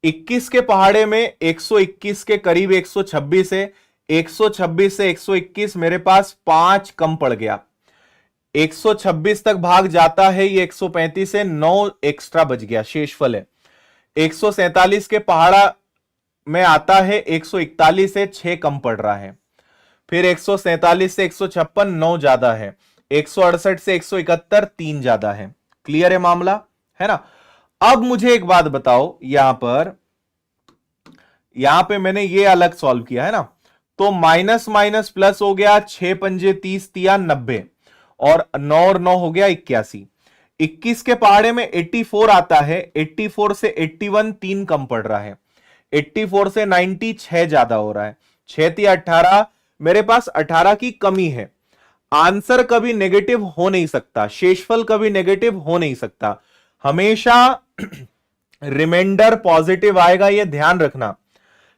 21 के पहाड़े में 121 के करीब 126 है, 126 से 121 मेरे पास 5 कम पड़ गया। 126 तक भाग जाता है ये 135 से 9 एक्स्ट्रा बच गया, शेषफल है। 147 के पहाड़ा में आता है 141 से 6 कम पड़ रहा है। फिर 147 से 156 9 ज्यादा है, 168 से 171 3 ज्यादा है। क्लियर है मामला, है ना। अब मुझे एक बात बताओ, यहां पे मैंने ये अलग सॉल्व किया है ना, तो माइनस माइनस प्लस हो गया, 6 पंजे 30 तिया 90, और 9 और 9 हो गया 81। 21 के पहाड़े में 84 आता है, 84 से 81 3 कम पड़ रहा है, 84 से 90 6 ज्यादा हो रहा है, 6 18, मेरे पास 18 की कमी है। आंसर कभी नेगेटिव हो नहीं सकता, शेषफल कभी नेगेटिव हो नहीं सकता, हमेशा रिमाइंडर पॉजिटिव आएगा, यह ध्यान रखना।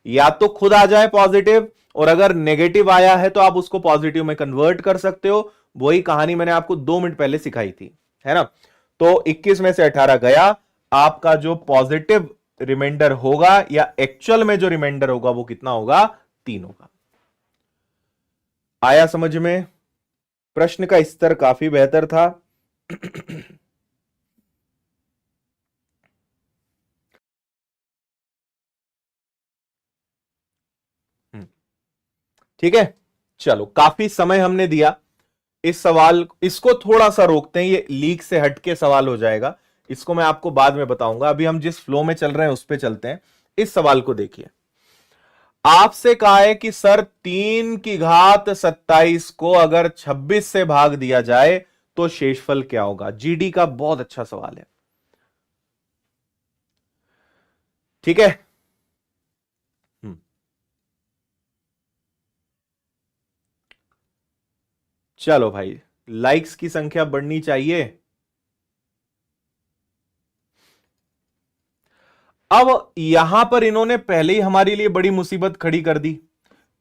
या तो खुद आ जाए पॉजिटिव, और अगर नेगेटिव आया है तो आप उसको पॉजिटिव में कन्वर्ट कर सकते हो। वही कहानी मैंने आपको 2 मिनट पहले सिखाई थी, है ना। तो 21 में से 18 गया, आपका जो पॉजिटिव रिमाइंडर होगा या एक्चुअल में जो रिमाइंडर होगा वो कितना होगा, 3 होगा। आया समझ में? प्रश्न का स्तर काफी बेहतर था। ठीक है, चलो काफी समय हमने दिया इस सवाल, इसको थोड़ा सा रोकते हैं, ये लीक से हटके सवाल हो जाएगा, इसको मैं आपको बाद में बताऊंगा। अभी हम जिस फ्लो में चल रहे हैं उस पे चलते हैं। इस सवाल को देखिए, आपसे कहा है कि सर 3 की घात 27 को अगर 26 से भाग दिया जाए तो शेषफल क्या होगा। जीडी का बहुत अच्छा सवाल है, ठीक है। चलो भाई, लाइक्स की संख्या बढ़नी चाहिए। अब यहां पर इन्होंने पहले ही हमारे लिए बड़ी मुसीबत खड़ी कर दी,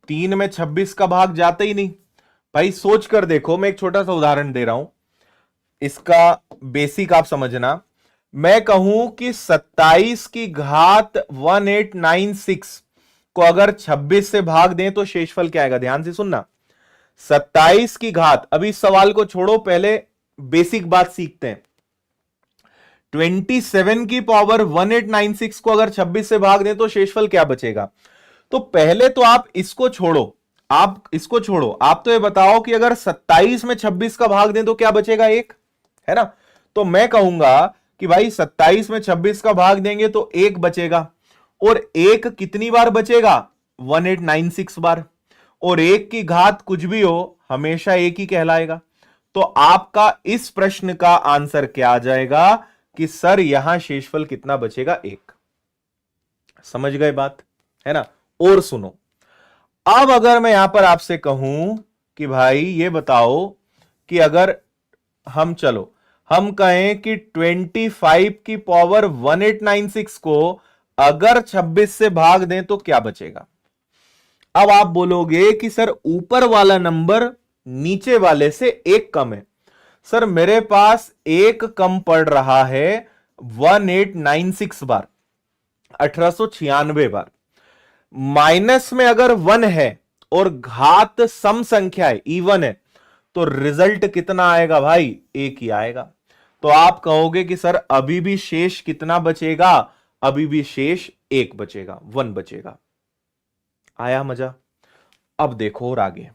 3 में 26 का भाग जाता ही नहीं। भाई सोच कर देखो, मैं एक छोटा सा उदाहरण दे रहा हूं, इसका बेसिक आप समझना। मैं कहूं कि 27 की घात 1896 को अगर 26 से भाग दें तो शेषफल क्या आएगा, ध्यान से सुनना। 27 की घात, अभी इस सवाल को छोड़ो, पहले बेसिक बात सीखते हैं। 27 की पावर 1896 को अगर 26 से भाग दें तो शेषफल क्या बचेगा। तो पहले तो आप इसको छोड़ो, आप इसको छोड़ो, आप तो ये बताओ कि अगर 27 में 26 का भाग दें तो क्या बचेगा, 1, है ना। तो मैं कहूंगा कि भाई 27 में 26 का भाग देंगे तो 1 बचेगा, और 1 कितनी बार बचेगा, 1896 बार, और 1 की घात कुछ भी हो हमेशा 1 ही कहलाएगा। तो आपका इस प्रश्न का आंसर क्या आ जाएगा कि सर यहां शेषफल कितना बचेगा, 1। समझ गए बात, है ना। और सुनो, अब अगर मैं यहां पर आपसे कहूं कि भाई ये बताओ कि अगर हम हम कहें कि 25 की पावर 1896 को अगर 26 से भाग दें तो क्या बचेगा। अब आप बोलोगे कि सर ऊपर वाला नंबर नीचे वाले से 1 कम है। सर मेरे पास 1 कम पड़ रहा है 1896 बार, 1896 बार। माइनस में अगर 1 है और घात सम संख्या है, इवन है, तो रिजल्ट कितना आएगा भाई, 1 ही आएगा। तो आप कहोगे कि सर अभी भी शेष कितना बचेगा, अभी भी शेष 1 बचेगा, 1 बचेगा। आया मजा। अब देखो और आगे,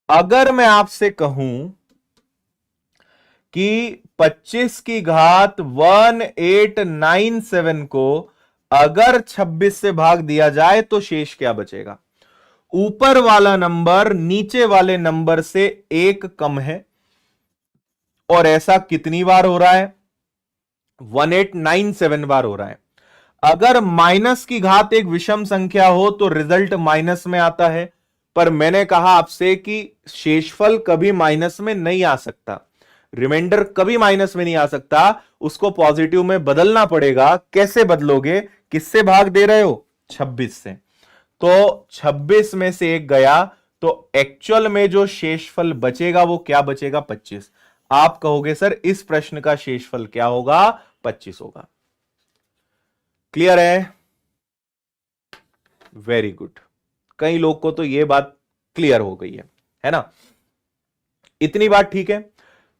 अगर मैं आपसे कहूं कि 25 की घात 1897 को अगर 26 से भाग दिया जाए तो शेष क्या बचेगा। ऊपर वाला नंबर नीचे वाले नंबर से 1 कम है, और ऐसा कितनी बार हो रहा है, 1897 बार हो रहा है। अगर माइनस की घात एक विषम संख्या हो तो रिजल्ट माइनस में आता है, पर मैंने कहा आपसे कि शेषफल कभी माइनस में नहीं आ सकता, रिमाइंडर कभी माइनस में नहीं आ सकता, उसको पॉजिटिव में बदलना पड़ेगा। कैसे बदलोगे, किससे भाग दे रहे हो, 26 से। तो 26 में से 1 गया, तो एक्चुअल में जो शेषफल बचेगा वो क्या बचेगा, 25। आप कहोगे सर इस प्रश्न का शेषफल क्या होगा, 25 होगा। क्लियर है, वेरी गुड। कई लोग को तो यह बात क्लियर हो गई है ना। इतनी बात ठीक है।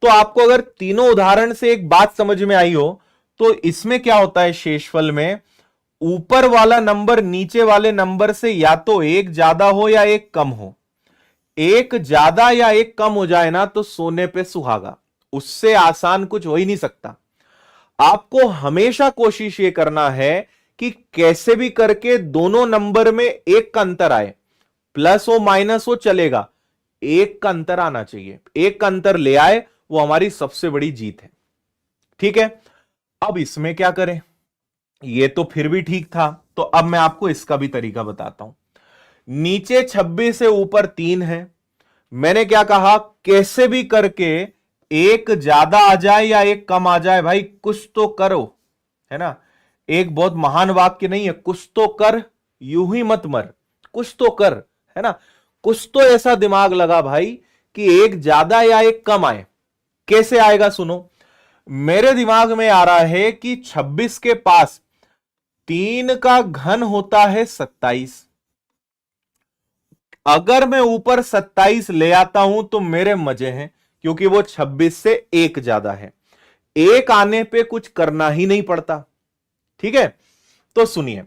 तो आपको अगर तीनों उदाहरण से एक बात समझ में आई हो, तो इसमें क्या होता है, शेषफल में ऊपर वाला नंबर नीचे वाले नंबर से या तो 1 ज्यादा हो या 1 कम हो। 1 ज्यादा या 1 कम हो जाए ना तो सोने पे सुहागा, उससे आसान कुछ हो ही नहीं सकता। आपको हमेशा कोशिश ये करना है कि कैसे भी करके दोनों नंबर में 1 का अंतर आए, प्लस हो माइनस हो चलेगा, 1 का अंतर आना चाहिए। 1 का अंतर ले आए वो हमारी सबसे बड़ी जीत है। ठीक है, अब इसमें क्या करें, ये तो फिर भी ठीक था, तो अब मैं आपको इसका भी तरीका बताता हूं। नीचे 26 से ऊपर 3 है, मैंने क्या कहा, कैसे भी करके एक ज्यादा आ जाए या एक कम आ जाए, भाई कुछ तो करो, है ना। एक बहुत महान वाक्य नहीं है, कुछ तो कर, यूं ही मत मर, कुछ तो कर, है ना। कुछ तो ऐसा दिमाग लगा भाई कि एक ज्यादा या एक कम आए। कैसे आएगा सुनो, मेरे दिमाग में आ रहा है कि 26 के पास 3 का घन होता है 27। अगर मैं ऊपर 27 ले आता हूं तो मेरे मजे हैं, क्योंकि वो 26 से एक ज्यादा है, एक आने पे कुछ करना ही नहीं पड़ता। ठीक है, तो सुनिए,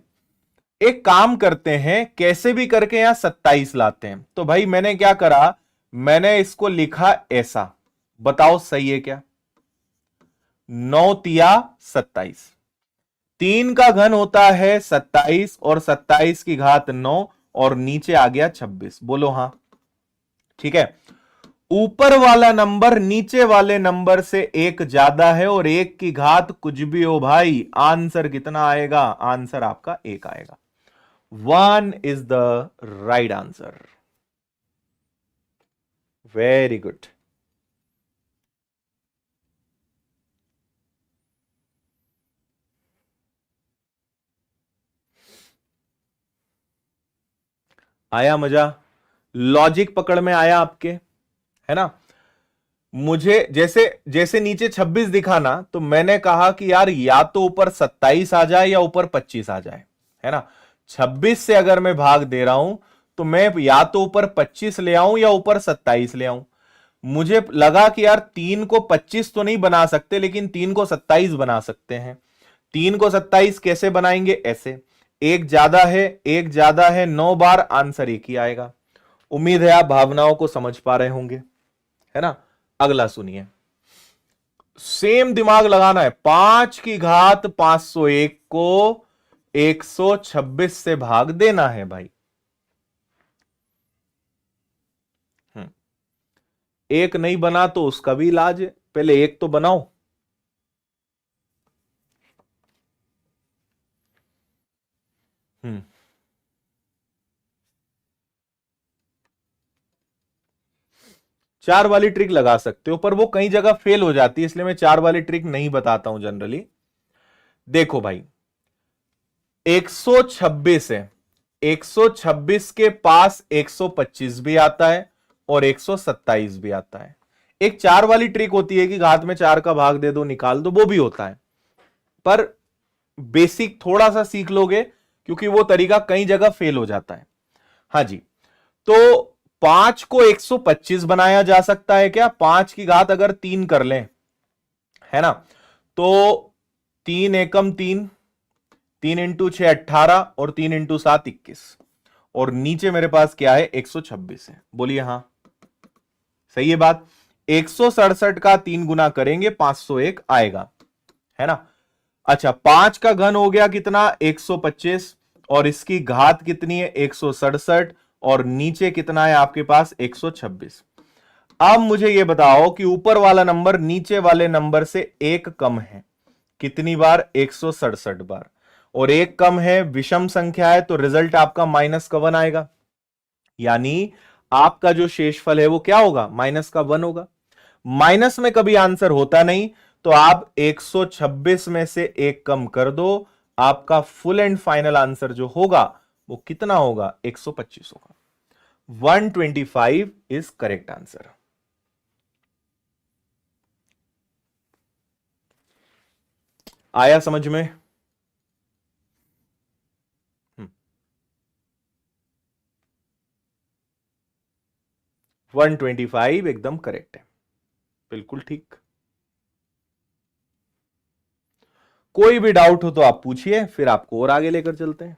एक काम करते हैं, कैसे भी करके यहां 27 लाते हैं। तो भाई मैंने क्या करा, मैंने इसको लिखा ऐसा, बताओ सही है क्या, 9 तिया 27, 3 का घन होता है 27 और 27 की घात 9 और नीचे आ गया 26, बोलो हां। ठीक है, ऊपर वाला नंबर नीचे वाले नंबर से एक ज्यादा है और एक की घात कुछ भी हो भाई, आंसर कितना आएगा, आंसर आपका एक आएगा। 1 is the right answer. Very good. आया मजा, लॉजिक पकड़ में आया आपके, है ना। मुझे जैसे जैसे नीचे 26 दिखा ना, तो मैंने कहा कि यार या तो ऊपर 27 आ जाए या ऊपर 25 आ जाए, है ना। 26 से अगर मैं भाग दे रहा हूं तो मैं या तो ऊपर 25 ले आऊं या ऊपर 27 ले आऊं। मुझे लगा कि यार 3 को 25 तो नहीं बना सकते, लेकिन 3 को 27 बना सकते हैं। 3 को 27 कैसे बनाएंगे, ऐसे, एक ज्यादा है, एक ज्यादा है, 9 बार, आंसर एक ही आएगा। उम्मीद है आप भावनाओं को समझ पा रहे होंगे, है ना। अगला सुनिए, सेम दिमाग लगाना है, 5 की घात 501 को 126 से भाग देना है भाई। एक नहीं बना तो उसका भी इलाज है, पहले एक तो बनाओ। हम्म 4 वाली ट्रिक लगा सकते हो, पर वो कई जगह फेल हो जाती है, इसलिए मैं 4 वाली ट्रिक नहीं बताता हूं जनरली। देखो भाई, 126 है, 126 के पास 125 भी आता है और 127 भी आता है। एक 4 वाली ट्रिक होती है कि घात में 4 का भाग दे दो, निकाल दो, वो भी होता है, पर बेसिक थोड़ा सा सीख लोगे, क्योंकि वो तरीका कई जगह फेल हो जाता है। हाँ जी, तो 5 को 125 बनाया जा सकता है क्या, 5 की घात अगर 3 कर लें, है ना, तो 3 एकम 3, 3 इंटू 6 18 और 3 इंटू 7 21, और नीचे मेरे पास क्या है, 126 है, बोलिए हां, सही है बात। 167 का 3 गुना करेंगे 501 आएगा, है ना। अच्छा, 5 का घन हो गया कितना, 125, और इसकी घात कितनी है, 167, और नीचे कितना है आपके पास, 126। अब मुझे यह बताओ कि ऊपर वाला नंबर नीचे वाले नंबर से एक कम है, कितनी बार, 167 बार, और एक कम है, विषम संख्या है, तो रिजल्ट आपका माइनस का 1 आएगा, यानी आपका जो शेषफल है वो क्या होगा, माइनस का 1 होगा। माइनस में कभी आंसर होता नहीं, तो आप 126 में से एक कम कर दो, आपका फुल एंड फाइनल आंसर जो होगा वो कितना होगा, 125 होगा। 125 इज करेक्ट आंसर। आया समझ में। 125 एकदम करेक्ट है, बिल्कुल ठीक। कोई भी डाउट हो तो आप पूछिए, फिर आपको और आगे लेकर चलते हैं।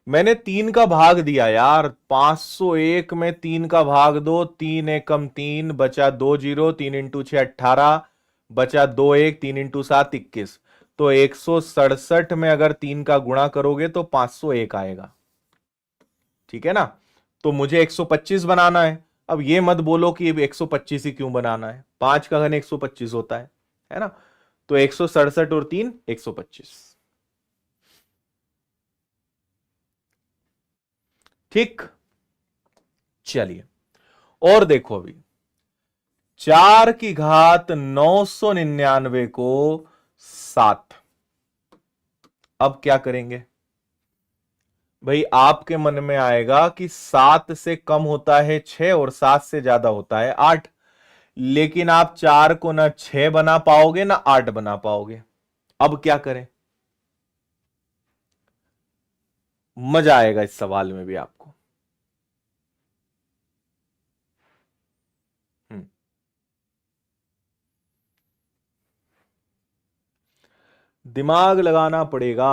मैंने 3 का भाग दिया यार, 501 में 3 का भाग दो, 3 एकम 3, बचा 2 जीरो, 3 इंटू 6 18, बचा 2 1, 3 इंटू 7 21, तो 167 में अगर 3 का गुणा करोगे तो 501 आएगा, ठीक है ना। तो मुझे 125 बनाना है। अब ये मत बोलो कि 125 ही क्यों बनाना है, 5 का घन 125 होता है ना। तो 167 और 3 125। ठीक, चलिए और देखो अभी 4 की घात 999 को 7। अब क्या करेंगे भाई, आपके मन में आएगा कि 7 से कम होता है 6 और 7 से ज्यादा होता है 8, लेकिन आप 4 को ना 6 बना पाओगे ना 8 बना पाओगे। अब क्या करें, मजा आएगा इस सवाल में भी आपको। हम्म, दिमाग लगाना पड़ेगा,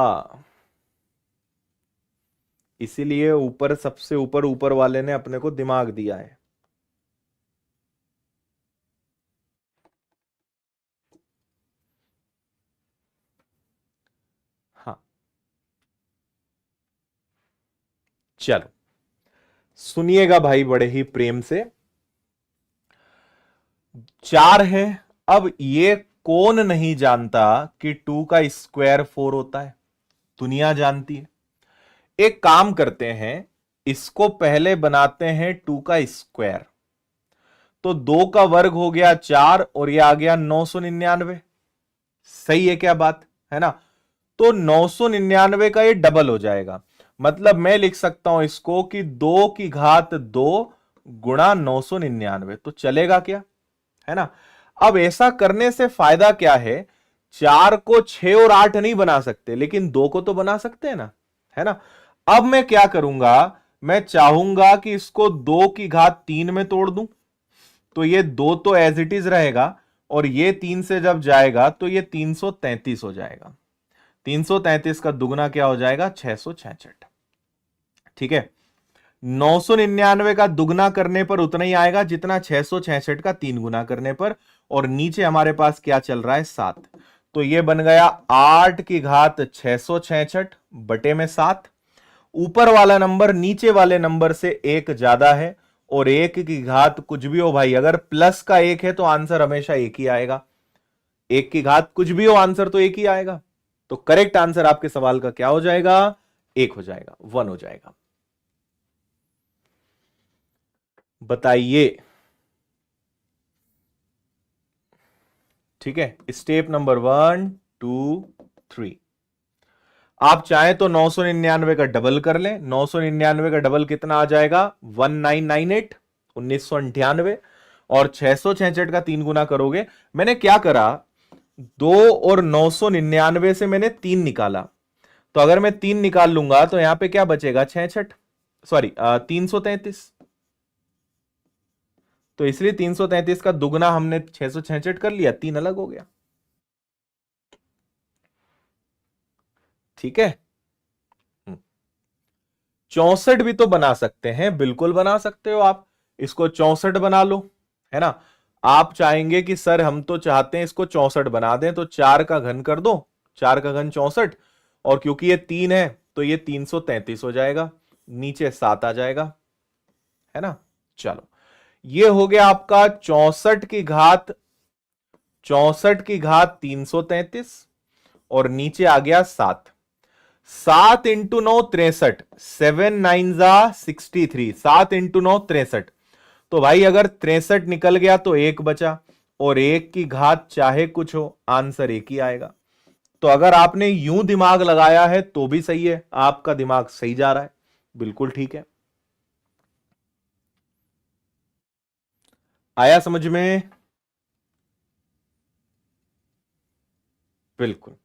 इसीलिए ऊपर सबसे ऊपर ऊपर वाले ने अपने को दिमाग दिया है। हाँ, चलो सुनिएगा भाई बड़े ही प्रेम से। 4 है। अब ये कौन नहीं जानता कि 2 का स्क्वायर 4 होता है, दुनिया जानती है। एक काम करते हैं, इसको पहले बनाते हैं 2 का स्क्वायर, तो 2 का वर्ग हो गया 4 और ये आ गया 999। सही है क्या बात, है ना। तो 999 का ये डबल हो जाएगा, मतलब मैं लिख सकता हूं इसको कि 2 की घात 2 गुणा 999। तो चलेगा क्या, है ना। अब ऐसा करने से फायदा क्या है, 4 को 6 और 8 नहीं बना सकते, लेकिन 2 को तो बना सकते हैं ना, है ना। अब मैं क्या करूंगा, मैं चाहूंगा कि इसको 2 की घात 3 में तोड़ दूं, तो ये 2 तो एज इट इज रहेगा और ये 3 से जब जाएगा तो ये 333 हो जाएगा। 333 का दुगना क्या हो जाएगा, 666। ठीक है, 999 का दुगना करने पर उतना ही आएगा जितना 666 का 3 गुना करने पर, और नीचे हमारे पास क्या चल रहा है 7। तो ये बन गया 8 की घात 666 बटे में 7। ऊपर वाला नंबर नीचे वाले नंबर से एक ज्यादा है, और 1 की घात कुछ भी हो भाई, अगर प्लस का 1 है तो आंसर हमेशा एक ही आएगा। 1 की घात कुछ भी हो आंसर तो एक ही आएगा। तो करेक्ट आंसर आपके सवाल का क्या हो जाएगा, 1 हो जाएगा, 1 हो जाएगा। बताइए। ठीक है, स्टेप नंबर 1 2 3। आप चाहें तो 999 का डबल कर लें। 999 का डबल कितना आ जाएगा, 1998, 1998। और 666 का 3 गुना करोगे। मैंने क्या करा, 2 और 999 से मैंने 3 निकाला, तो अगर मैं 3 निकाल लूंगा तो यहां पे क्या बचेगा, 66, सॉरी 333। तो इसलिए 333 का दुगना हमने 666 कर लिया, 3 अलग हो गया। ठीक है, 64 भी तो बना सकते हैं, बिल्कुल बना सकते हो आप। इसको 64 बना लो, है ना। आप चाहेंगे कि सर हम तो चाहते हैं इसको 64 बना दें, तो 4 का घन कर दो, 4 का घन 64, और क्योंकि ये 3 है तो ये 333 हो जाएगा, नीचे 7 आ जाएगा, है ना। चलो, ये हो गया आपका 64 की घात 333, और नीचे आ गया 7। 7 इंटू 9 63, 7 9 जा 63, 7 इंटू 9 63। तो भाई अगर 63 निकल गया तो 1 बचा, और 1 की घात चाहे कुछ हो आंसर एक ही आएगा। तो अगर आपने यूं दिमाग लगाया है तो भी सही है, आपका दिमाग सही जा रहा है, बिल्कुल ठीक है। आया समझ में, बिल्कुल।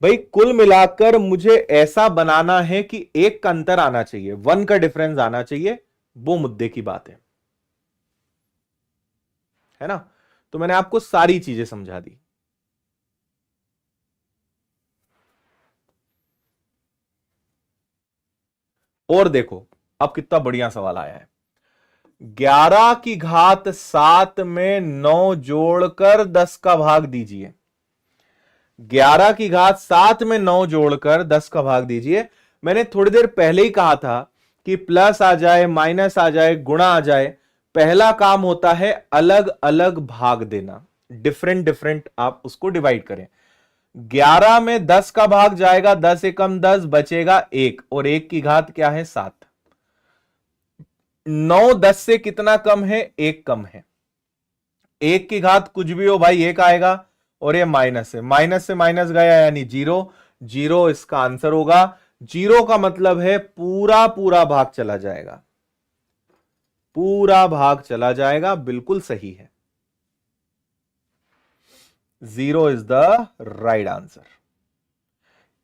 भाई कुल मिलाकर मुझे ऐसा बनाना है कि 1 का अंतर आना चाहिए, 1 का डिफरेंस आना चाहिए, वो मुद्दे की बात है ना। तो मैंने आपको सारी चीजें समझा दी। और देखो अब कितना बढ़िया सवाल आया है। 11 की घात 7 में 9 जोड़कर 10 का भाग दीजिए। 11 की घात 7 में 9 जोड़कर 10 का भाग दीजिए। मैंने थोड़ी देर पहले ही कहा था कि प्लस आ जाए, माइनस आ जाए, गुणा आ जाए, पहला काम होता है अलग अलग भाग देना, डिफरेंट डिफरेंट आप उसको डिवाइड करें। 11 में 10 का भाग जाएगा, 10 एकम 10, बचेगा 1, और 1 की घात क्या है 7। 9 10 से कितना कम है, 1 कम है। 1 की घात कुछ भी हो भाई 1 आएगा, और ये माइनस है, माइनस से माइनस गया यानी 0, 0 इसका आंसर होगा। 0 का मतलब है पूरा पूरा भाग चला जाएगा, पूरा भाग चला जाएगा, बिल्कुल सही है। 0 इज द राइट आंसर।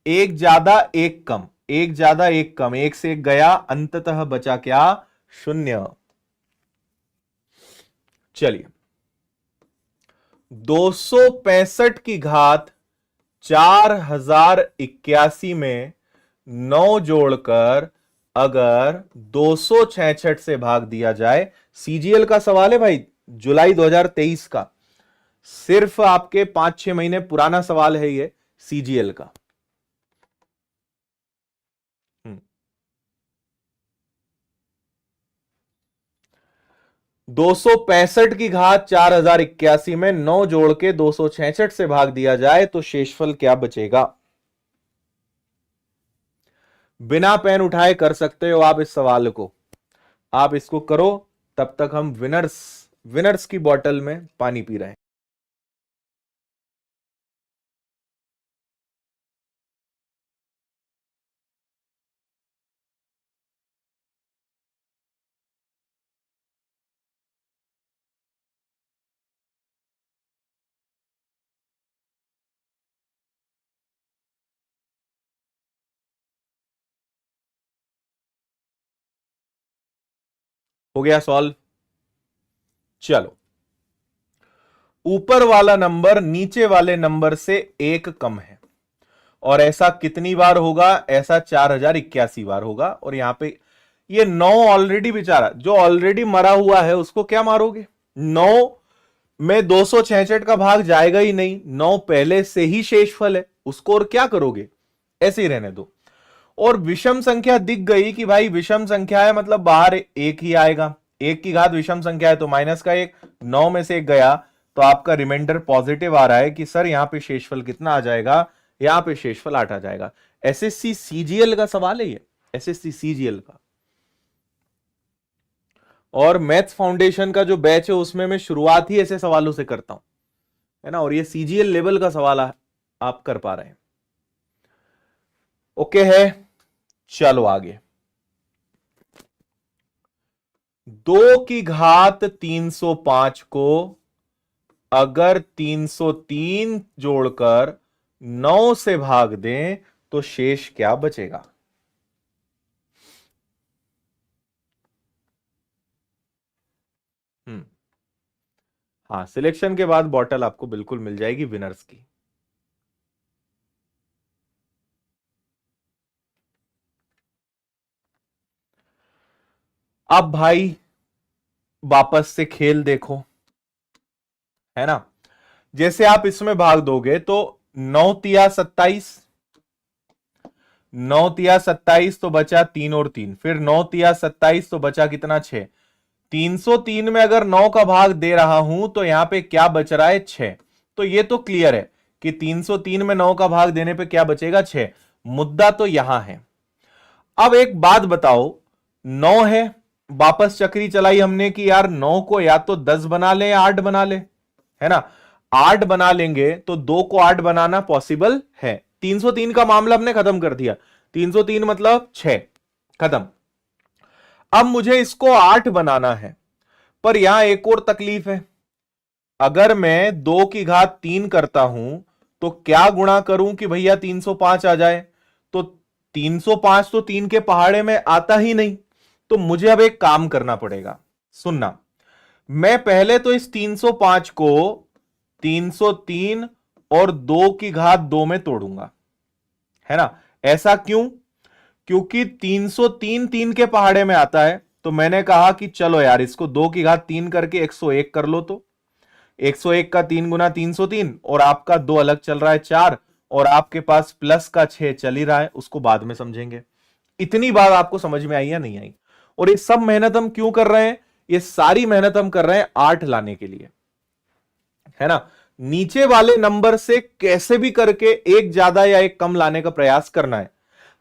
एक ज्यादा एक कम, एक ज्यादा एक कम, एक से एक गया, अंततः बचा क्या, 0। चलिए 265 की घात 4081 में 9 जोड़कर अगर 266 से भाग दिया जाए, सीजीएल का सवाल है भाई, जुलाई 2023 का, सिर्फ आपके 5-6 महीने पुराना सवाल है ये सीजीएल का। 265 की घात 4081 में 9 जोड़ के 266 से भाग दिया जाए तो शेषफल क्या बचेगा। बिना पेन उठाए कर सकते हो आप इस सवाल को, आप इसको करो, तब तक हम विनर्स की बोतल में पानी पी रहे हैं। हो गया सॉल्व। चलो, ऊपर वाला नंबर नीचे वाले नंबर से 1 कम है, और ऐसा कितनी बार होगा, ऐसा 4081 बार होगा। और यहां पे ये 9 ऑलरेडी, बेचारा जो ऑलरेडी मरा हुआ है उसको क्या मारोगे, 9 में 266 का भाग जाएगा ही नहीं, 9 पहले से ही शेषफल है, उसको और क्या करोगे, ऐसे ही रहने दो। और विषम संख्या दिख गई कि भाई विषम संख्या है मतलब बाहर एक ही आएगा, 1 की घात विषम संख्या है तो माइनस का 1, 9 में से 1 गया तो आपका रिमाइंडर पॉजिटिव आ रहा है कि सर यहां पे शेषफल कितना आ जाएगा, यहां पे शेषफल 8 आ जाएगा। एसएससी सीजीएल का सवाल है ये, एसएससी सीजीएल का। और मैथ्स फाउंडेशन का जो बैच है उसमें मैं शुरुआत ही ऐसे सवालों से करता हूं, है ना, और ये सीजीएल लेवल का सवाल आप कर पा रहे हैं। ओके है, चलो आगे। 2 की घात 305 को अगर 303 जोड़कर 9 से भाग दें तो शेष क्या बचेगा। हाँ, सिलेक्शन के बाद बॉटल आपको बिल्कुल मिल जाएगी विनर्स की। अब भाई वापस से खेल देखो, है ना, जैसे आप इसमें भाग दोगे तो 9 तिया 27, 9 तिया 27 तो बचा 3 और 3, फिर 9 तिया 27 तो बचा कितना 6। 303 में अगर 9 का भाग दे रहा हूं तो यहां पे क्या बच रहा है 6। तो ये तो क्लियर है कि 303 में 9 का भाग देने पे क्या बचेगा 6। मुद्दा तो यहां है। अब एक बात बताओ, 9 है, वापस चक्री चलाई हमने कि यार 9 को या तो 10 बना ले या 8 बना ले, है ना। 8 बना लेंगे तो 2 को 8 बनाना पॉसिबल है। 303 का मामला हमने खत्म कर दिया, 303 मतलब 6, खत्म। अब मुझे इसको 8 बनाना है, पर यहां एक और तकलीफ है। अगर मैं 2 की घात 3 करता हूं तो क्या गुणा करूं कि भैया 305 आ जाए, तो 305 तो 3 के पहाड़े में आता ही नहीं। तो मुझे अब एक काम करना पड़ेगा, सुनना, मैं पहले तो इस 305 को 303 और 2 की घात 2 में तोड़ूंगा, है ना। ऐसा क्यों, क्योंकि 303 3 के पहाड़े में आता है, तो मैंने कहा कि चलो यार इसको 2 की घात 3 करके 101 कर लो। तो 101 का 3 गुना 303, और आपका 2 अलग चल रहा है 4, और आपके पास प्लस का 6 चल ही रहा है, उसको बाद में समझेंगे। इतनी बात आपको समझ में आई या नहीं आई? और ये सब मेहनत हम क्यों कर रहे हैं? ये सारी मेहनत हम कर रहे हैं 8 लाने के लिए, है ना। नीचे वाले नंबर से कैसे भी करके एक ज्यादा या एक कम लाने का प्रयास करना है।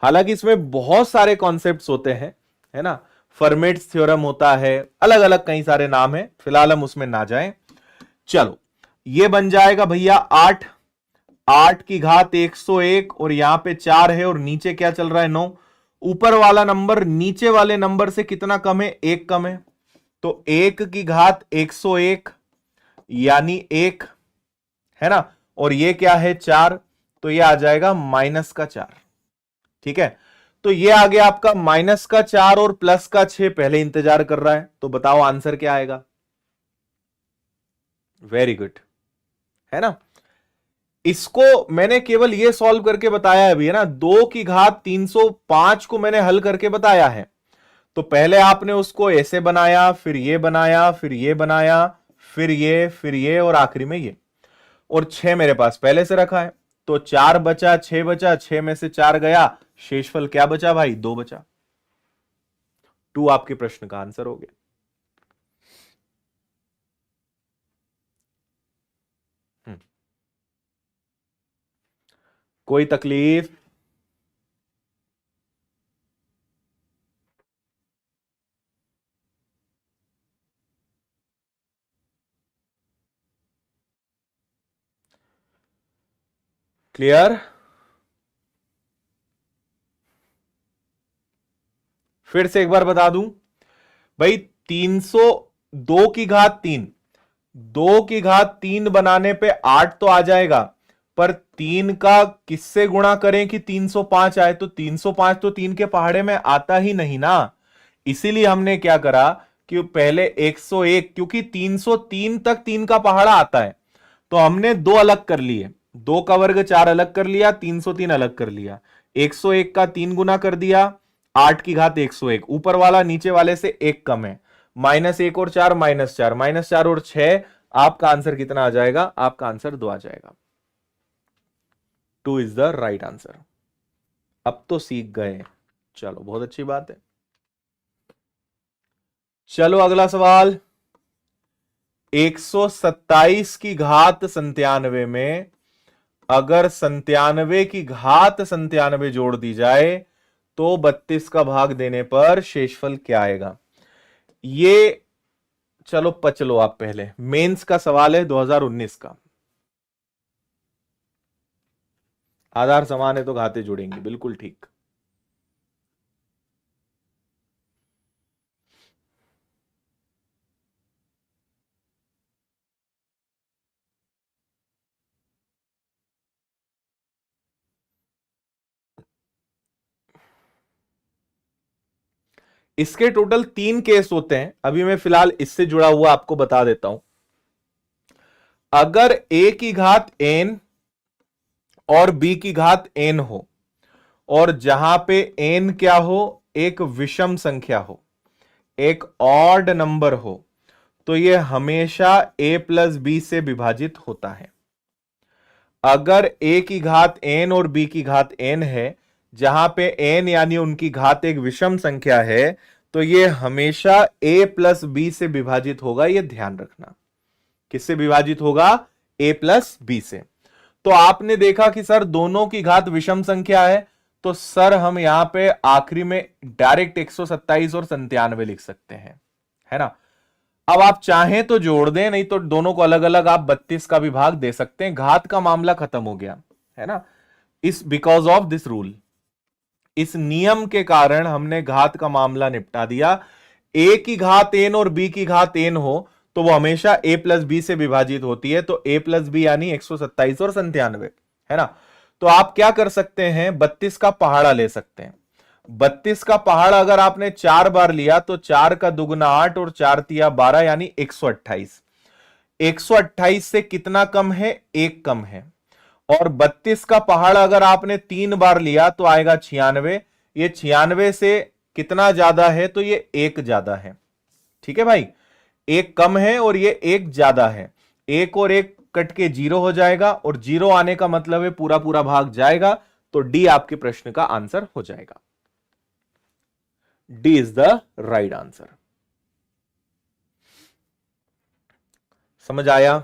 हालांकि इसमें बहुत सारे कॉन्सेप्ट्स होते हैं, है ना। फर्मेट्स थ्योरम होता है, अलग अलग कई सारे नाम है, फिलहाल हम उसमें ना जाएं। चलो, ये बन जाएगा भैया 8, 8 की घात 101 और यहां पे 4 है और नीचे क्या चल रहा है 9। ऊपर वाला नंबर नीचे वाले नंबर से कितना कम है? 1 कम है, तो 1 की घात 101 यानी 1, है ना। और ये क्या है? 4, तो ये आ जाएगा -4। ठीक है, तो ये आ गया आपका -4 और +6 पहले इंतजार कर रहा है, तो बताओ आंसर क्या आएगा? वेरी गुड, है ना। इसको मैंने केवल ये सॉल्व करके बताया है अभी, है ना। 2 की घात 305 को मैंने हल करके बताया है, तो पहले आपने उसको ऐसे बनाया, फिर ये बनाया, फिर ये बनाया, फिर ये और आखिरी में ये। और 6 मेरे पास पहले से रखा है, तो 4 बचा, 6 बचा, 6 में से 4 गया, शेषफल क्या बचा भाई? 2 बचा। 2 आपके प्रश्न का आंसर हो गया। कोई तकलीफ? क्लियर? फिर से एक बार बता दूं भाई, 302 की घात 3, 2 की घात 3 बनाने पे 8 तो आ जाएगा, पर 3 का किससे गुणा करें कि 305 आए? तो 305 तो 3 के पहाड़े में आता ही नहीं ना। इसीलिए हमने क्या करा कि पहले 101, क्योंकि 303 तक 3 का पहाड़ा आता है, तो हमने 2 अलग कर लिए, 2 का वर्ग 4 अलग कर लिया, 303 अलग कर लिया, 101 का 3 गुना कर दिया, 8 की घात 101, ऊपर वाला नीचे वाले से 1 कम है, -1 और 4 -4, -4 और 6, आपका आंसर कितना आ जाएगा? आपका आंसर 2 आ जाएगा। 2 इज द राइट आंसर। अब तो सीख गए, चलो बहुत अच्छी बात है। चलो अगला सवाल, 127 की घात 97 में अगर 97 की घात 97 जोड़ दी जाए तो 32 का भाग देने पर शेषफल क्या आएगा? ये चलो पचलो आप, पहले मेंस का सवाल है 2019 का। आधार समान है तो घाते जुड़ेंगे, बिल्कुल ठीक। इसके टोटल 3 केस होते हैं, अभी मैं फिलहाल इससे जुड़ा हुआ आपको बता देता हूं। अगर a की घात n और b की घात n हो, और जहां पे n क्या हो? एक विषम संख्या हो, एक ऑड नंबर हो, तो यह हमेशा a प्लस बी से विभाजित होता है। अगर a की घात n और b की घात n है, जहां पे n यानी उनकी घात एक विषम संख्या है, तो यह हमेशा a प्लस बी से विभाजित होगा। यह ध्यान रखना, किससे विभाजित होगा? a प्लस बी से। तो आपने देखा कि सर दोनों की घात विषम संख्या है, तो सर हम यहां पे आखिरी में डायरेक्ट 127 और 97 लिख सकते हैं, है ना। अब आप चाहें तो जोड़ दें, नहीं तो दोनों को अलग अलग आप 32 का भी भाग दे सकते हैं। घात का मामला खत्म हो गया, है ना। इस बिकॉज ऑफ दिस रूल, इस नियम के कारण हमने घात का मामला निपटा दिया। a की घात n और b की घात n हो तो वो हमेशा a प्लस बी से विभाजित होती है, तो a प्लस बी यानी 127 और 97, है ना। तो आप क्या कर सकते हैं? 32 का पहाड़ा ले सकते हैं। 32 का पहाड़ा अगर आपने 4 बार लिया तो 4 का दुगुना 8 और 4 तिया 12 यानी 128। 128 से कितना कम है? 1 कम है। और 32 का पहाड़ अगर आपने 3 बार लिया तो आएगा 96। ये 96 से कितना ज्यादा है? तो ये 1 ज्यादा है। ठीक है भाई, 1 कम है और ये 1 ज्यादा है। 1 और 1 कट के 0 हो जाएगा, और 0 आने का मतलब है पूरा पूरा भाग जाएगा, तो डी आपके प्रश्न का आंसर हो जाएगा। D is the right answer. समझ आया?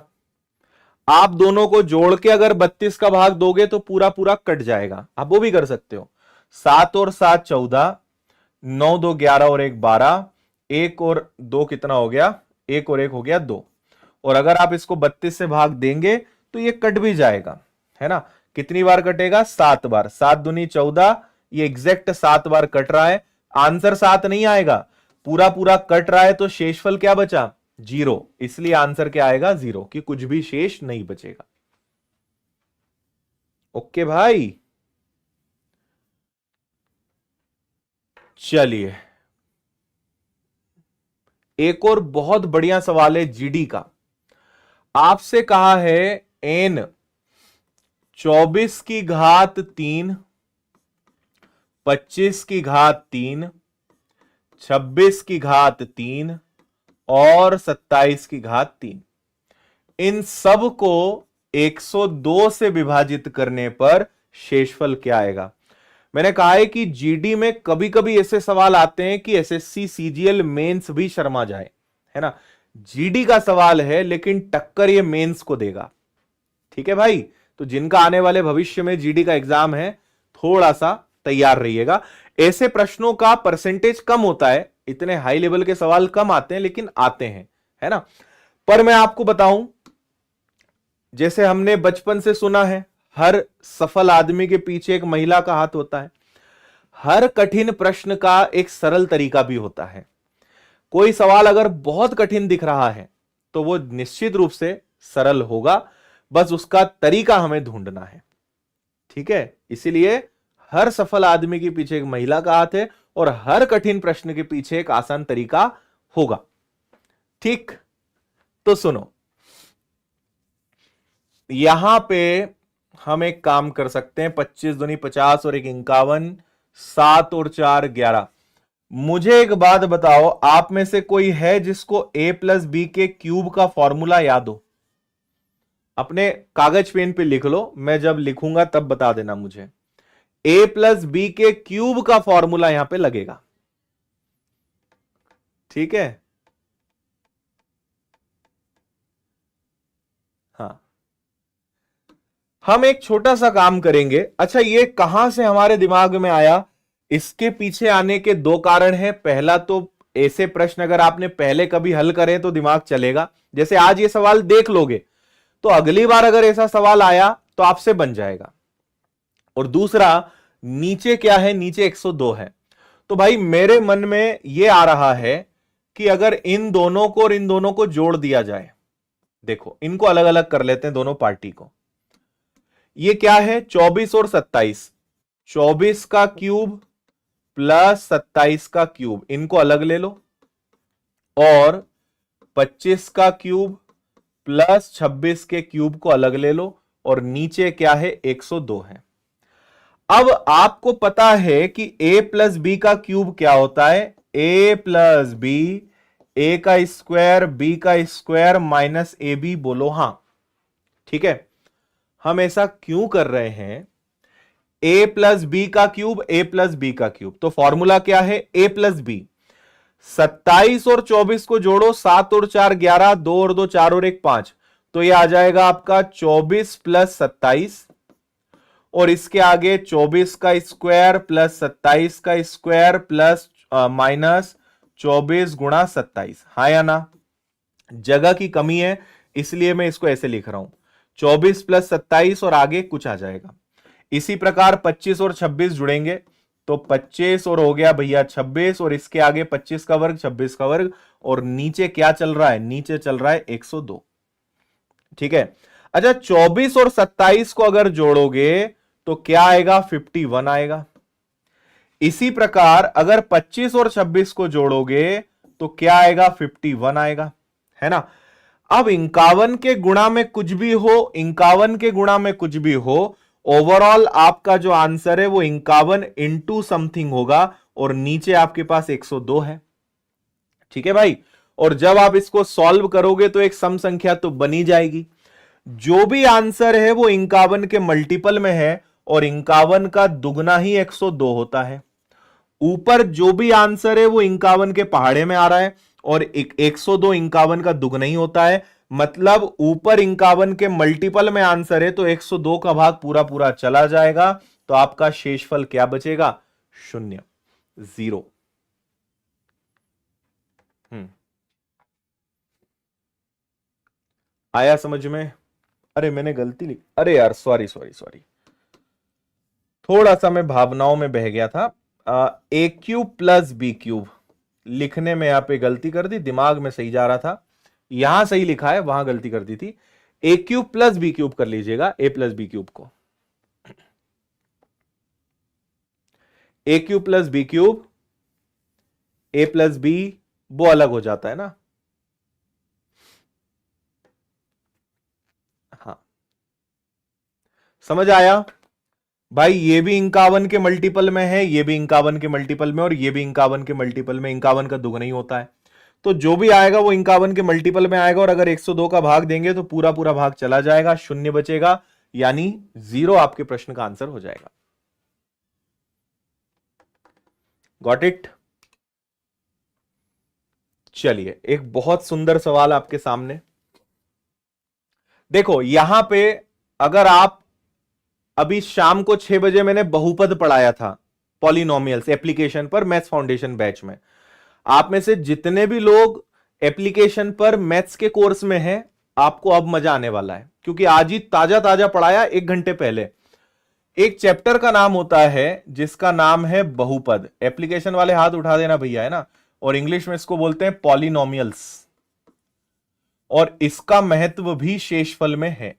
आप दोनों को जोड़ के अगर 32 का भाग दोगे तो पूरा पूरा कट जाएगा, आप वो भी कर सकते हो। 7 और 7 14, 9 2 11 और 1 12, 1 और 2 कितना हो गया, 1 और 1 हो गया 2। और अगर आप इसको 32 से भाग देंगे तो ये कट भी जाएगा, है ना। कितनी बार कटेगा? 7 बार। 7 दूनी 14, ये एग्जैक्ट 7 बार कट रहा है। आंसर 7 नहीं आएगा, पूरा पूरा कट रहा है, तो शेषफल क्या बचा? 0। इसलिए आंसर क्या आएगा? 0, कि कुछ भी शेष नहीं बचेगा। ओके भाई, चलिए एक और बहुत बढ़िया सवाल है जीडी का। आपसे कहा है n 24 की घात 3, 25 की घात 3, 26 की घात 3 और 27 की घात 3, इन सब को 102 से विभाजित करने पर शेषफल क्या आएगा? मैंने कहा है कि जीडी में कभी कभी ऐसे सवाल आते हैं कि एसएससी सीजीएल मेंस भी शर्मा जाए, है ना। जीडी का सवाल है लेकिन टक्कर ये मेंस को देगा, ठीक है भाई। तो जिनका आने वाले भविष्य में जीडी का एग्जाम है, थोड़ा सा तैयार रहिएगा। ऐसे प्रश्नों का परसेंटेज कम होता है, इतने हाई लेवल के सवाल कम आते हैं, लेकिन आते हैं, है ना। पर मैं आपको बताऊं, जैसे हमने बचपन से सुना है, हर सफल आदमी के पीछे एक महिला का हाथ होता है। हर कठिन प्रश्न का एक सरल तरीका भी होता है। कोई सवाल अगर बहुत कठिन दिख रहा है तो वो निश्चित रूप से सरल होगा, बस उसका तरीका हमें ढूंढना है, ठीक है। इसीलिए हर सफल आदमी के पीछे एक महिला का हाथ है और हर कठिन प्रश्न के पीछे एक आसान तरीका होगा, ठीक। तो सुनो, यहां पे हम एक काम कर सकते हैं। 25 दूनी 50 और 1 51, 7 और 4 11। मुझे एक बात बताओ, आप में से कोई है जिसको a प्लस बी के क्यूब का फॉर्मूला याद हो? अपने कागज पेन पे लिख लो, मैं जब लिखूंगा तब बता देना मुझे। a प्लस बी के क्यूब का फॉर्मूला यहां पे लगेगा, ठीक है। हाँ, हम एक छोटा सा काम करेंगे। अच्छा, ये कहां से हमारे दिमाग में आया? इसके पीछे आने के दो कारण हैं। पहला तो ऐसे प्रश्न अगर आपने पहले कभी हल करे तो दिमाग चलेगा। जैसे आज ये सवाल देख लोगे तो अगली बार अगर ऐसा सवाल आया तो आपसे बन जाएगा। और दूसरा, नीचे क्या है? नीचे 102 है। तो भाई मेरे मन में यह आ रहा है कि अगर इन दोनों को और इन दोनों को जोड़ दिया जाए, देखो इनको अलग अलग कर लेते हैं दोनों पार्टी को। ये क्या है? 24 और 27, 24 का क्यूब प्लस 27 का क्यूब, इनको अलग ले लो। और 25 का क्यूब प्लस 26 के क्यूब को अलग ले लो। और नीचे क्या है? 102 है। अब आपको पता है कि a प्लस बी का क्यूब क्या होता है? a प्लस बी, ए का स्क्वायर बी का स्क्वायर माइनस ए बी। बोलो हां, ठीक है। हम ऐसा क्यों कर रहे हैं? a प्लस बी का क्यूब, a प्लस बी का क्यूब, तो फॉर्मूला क्या है? a plus B. 27 और 24 को जोड़ो, 7 और 4 11, 2 और 2 4 और 1 5, तो यह आ जाएगा आपका 24 प्लस 27। और इसके आगे 24 का स्क्वायर प्लस 27 का स्क्वायर प्लस माइनस 24 गुणा 27। हाँ या ना? जगह की कमी है इसलिए मैं इसको ऐसे लिख रहा हूं, 24 प्लस 27 और आगे कुछ आ जाएगा। इसी प्रकार 25 और 26 जुड़ेंगे तो 25 और हो गया भैया 26, और इसके आगे 25 का वर्ग 26 का वर्ग, और नीचे क्या चल रहा है? नीचे चल रहा है 102, ठीक है। अच्छा, 24 और 27 को अगर जोड़ोगे तो क्या आएगा? 51 आएगा। इसी प्रकार अगर 25 और 26 को जोड़ोगे तो क्या आएगा? 51 आएगा, है ना। अब 51 के गुणा में कुछ भी हो, 51 के गुणा में कुछ भी हो, ओवरऑल आपका जो आंसर है वो 51 इंटू समथिंग होगा, और नीचे आपके पास 102 है, ठीक है भाई। और जब आप इसको सॉल्व करोगे तो एक सम संख्या तो बनी जाएगी। जो भी आंसर है वो 51 के मल्टीपल में है, और 51 का दुगना ही 102 होता है। ऊपर जो भी आंसर है वो 51 के पहाड़े में आ रहा है और 102 51 का दुगना ही होता है, मतलब ऊपर 51 के मल्टीपल में आंसर है तो 102 का भाग पूरा पूरा चला जाएगा, तो आपका शेषफल क्या बचेगा? शून्य, जीरो। आया समझ में? अरे मैंने गलती लिखी, अरे यार सॉरी सॉरी सॉरी, थोड़ा सा मैं भावनाओं में बह गया था। ए क्यूब प्लस बी क्यूब लिखने में यहां पे गलती कर दी, दिमाग में सही जा रहा था, यहां सही लिखा है, वहां गलती कर दी थी। ए क्यूब प्लस बी क्यूब कर लीजिएगा, ए प्लस बी क्यूब को। ए क्यूब प्लस बी क्यूब, ए प्लस बी वो अलग हो जाता है ना। हाँ समझ आया भाई, ये भी 51 के मल्टीपल में है, ये भी 51 के मल्टीपल में, और ये भी 51 के मल्टीपल में, 51 का दुगना ही होता है, तो जो भी आएगा वो 51 के मल्टीपल में आएगा, और अगर 102 का भाग देंगे तो पूरा पूरा भाग चला जाएगा, शून्य बचेगा, यानी जीरो आपके प्रश्न का आंसर हो जाएगा। Got it? चलिए एक बहुत सुंदर सवाल आपके सामने देखो, यहां पे अगर आप अभी शाम को 6 बजे मैंने बहुपद पढ़ाया था पॉलिनोमियल्स एप्लीकेशन पर मैथ्स फाउंडेशन बैच में, आप में से जितने भी लोग एप्लीकेशन पर मैथ्स के कोर्स में हैं, आपको अब मजा आने वाला है, क्योंकि आज ही ताजा ताजा पढ़ाया 1 घंटे पहले। एक चैप्टर का नाम होता है जिसका नाम है बहुपद, एप्लीकेशन वाले हाथ उठा देना भैया, है ना, और इंग्लिश में इसको बोलते हैं पॉलिनोमियल्स, और इसका महत्व भी शेषफल में है,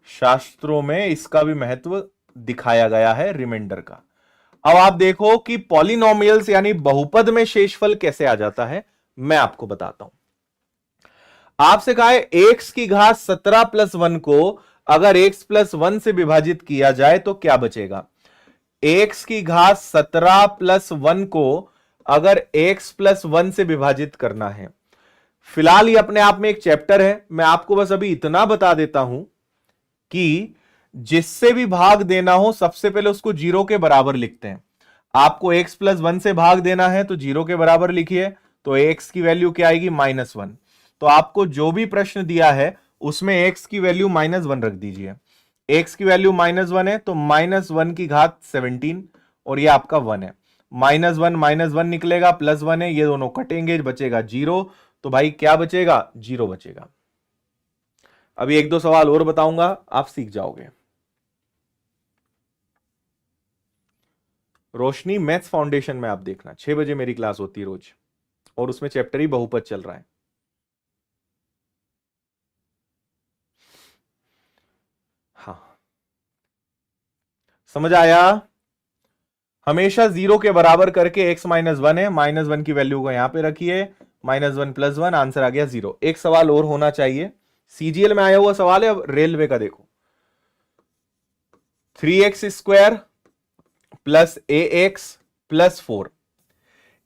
शास्त्रों में इसका भी महत्व दिखाया गया है रिमाइंडर का। अब आप देखो कि पॉलिनोमियल्स यानी बहुपद में शेषफल कैसे आ जाता है, मैं आपको बताता हूं। आपसे कहा है x की घात 17 प्लस 1 को अगर x प्लस 1 से विभाजित किया जाए तो क्या बचेगा? x की घात 17 प्लस 1 को अगर x प्लस 1 से विभाजित करना है, फिलहाल ये अपने आप में एक चैप्टर है, मैं आपको बस अभी इतना बता देता हूं कि जिससे भी भाग देना हो सबसे पहले उसको जीरो के बराबर लिखते हैं। आपको x प्लस 1 से भाग देना है तो जीरो के बराबर लिखिए, तो x की वैल्यू क्या आएगी? -1। तो आपको जो भी प्रश्न दिया है उसमें x की वैल्यू -1 रख दीजिए। x की वैल्यू -1 है तो -1 की घात 17, और ये आपका 1 है। -1 निकलेगा, +1 है, ये दोनों कटेंगे, बचेगा 0। तो भाई क्या बचेगा? 0 बचेगा। अभी 1-2 सवाल और बताऊंगा, आप सीख जाओगे। रोशनी मैथ्स फाउंडेशन में आप देखना, 6 बजे मेरी क्लास होती है रोज, और उसमें चैप्टर ही बहुपद चल रहा है। हाँ समझ आया? हमेशा 0 के बराबर करके x -1 है, -1 की वैल्यू को यहां पे रखिए, -1 + 1, आंसर आ गया 0। एक सवाल और होना चाहिए, सीजीएल में आया हुआ सवाल है, अब रेलवे का देखो। 3x² + ax + 4,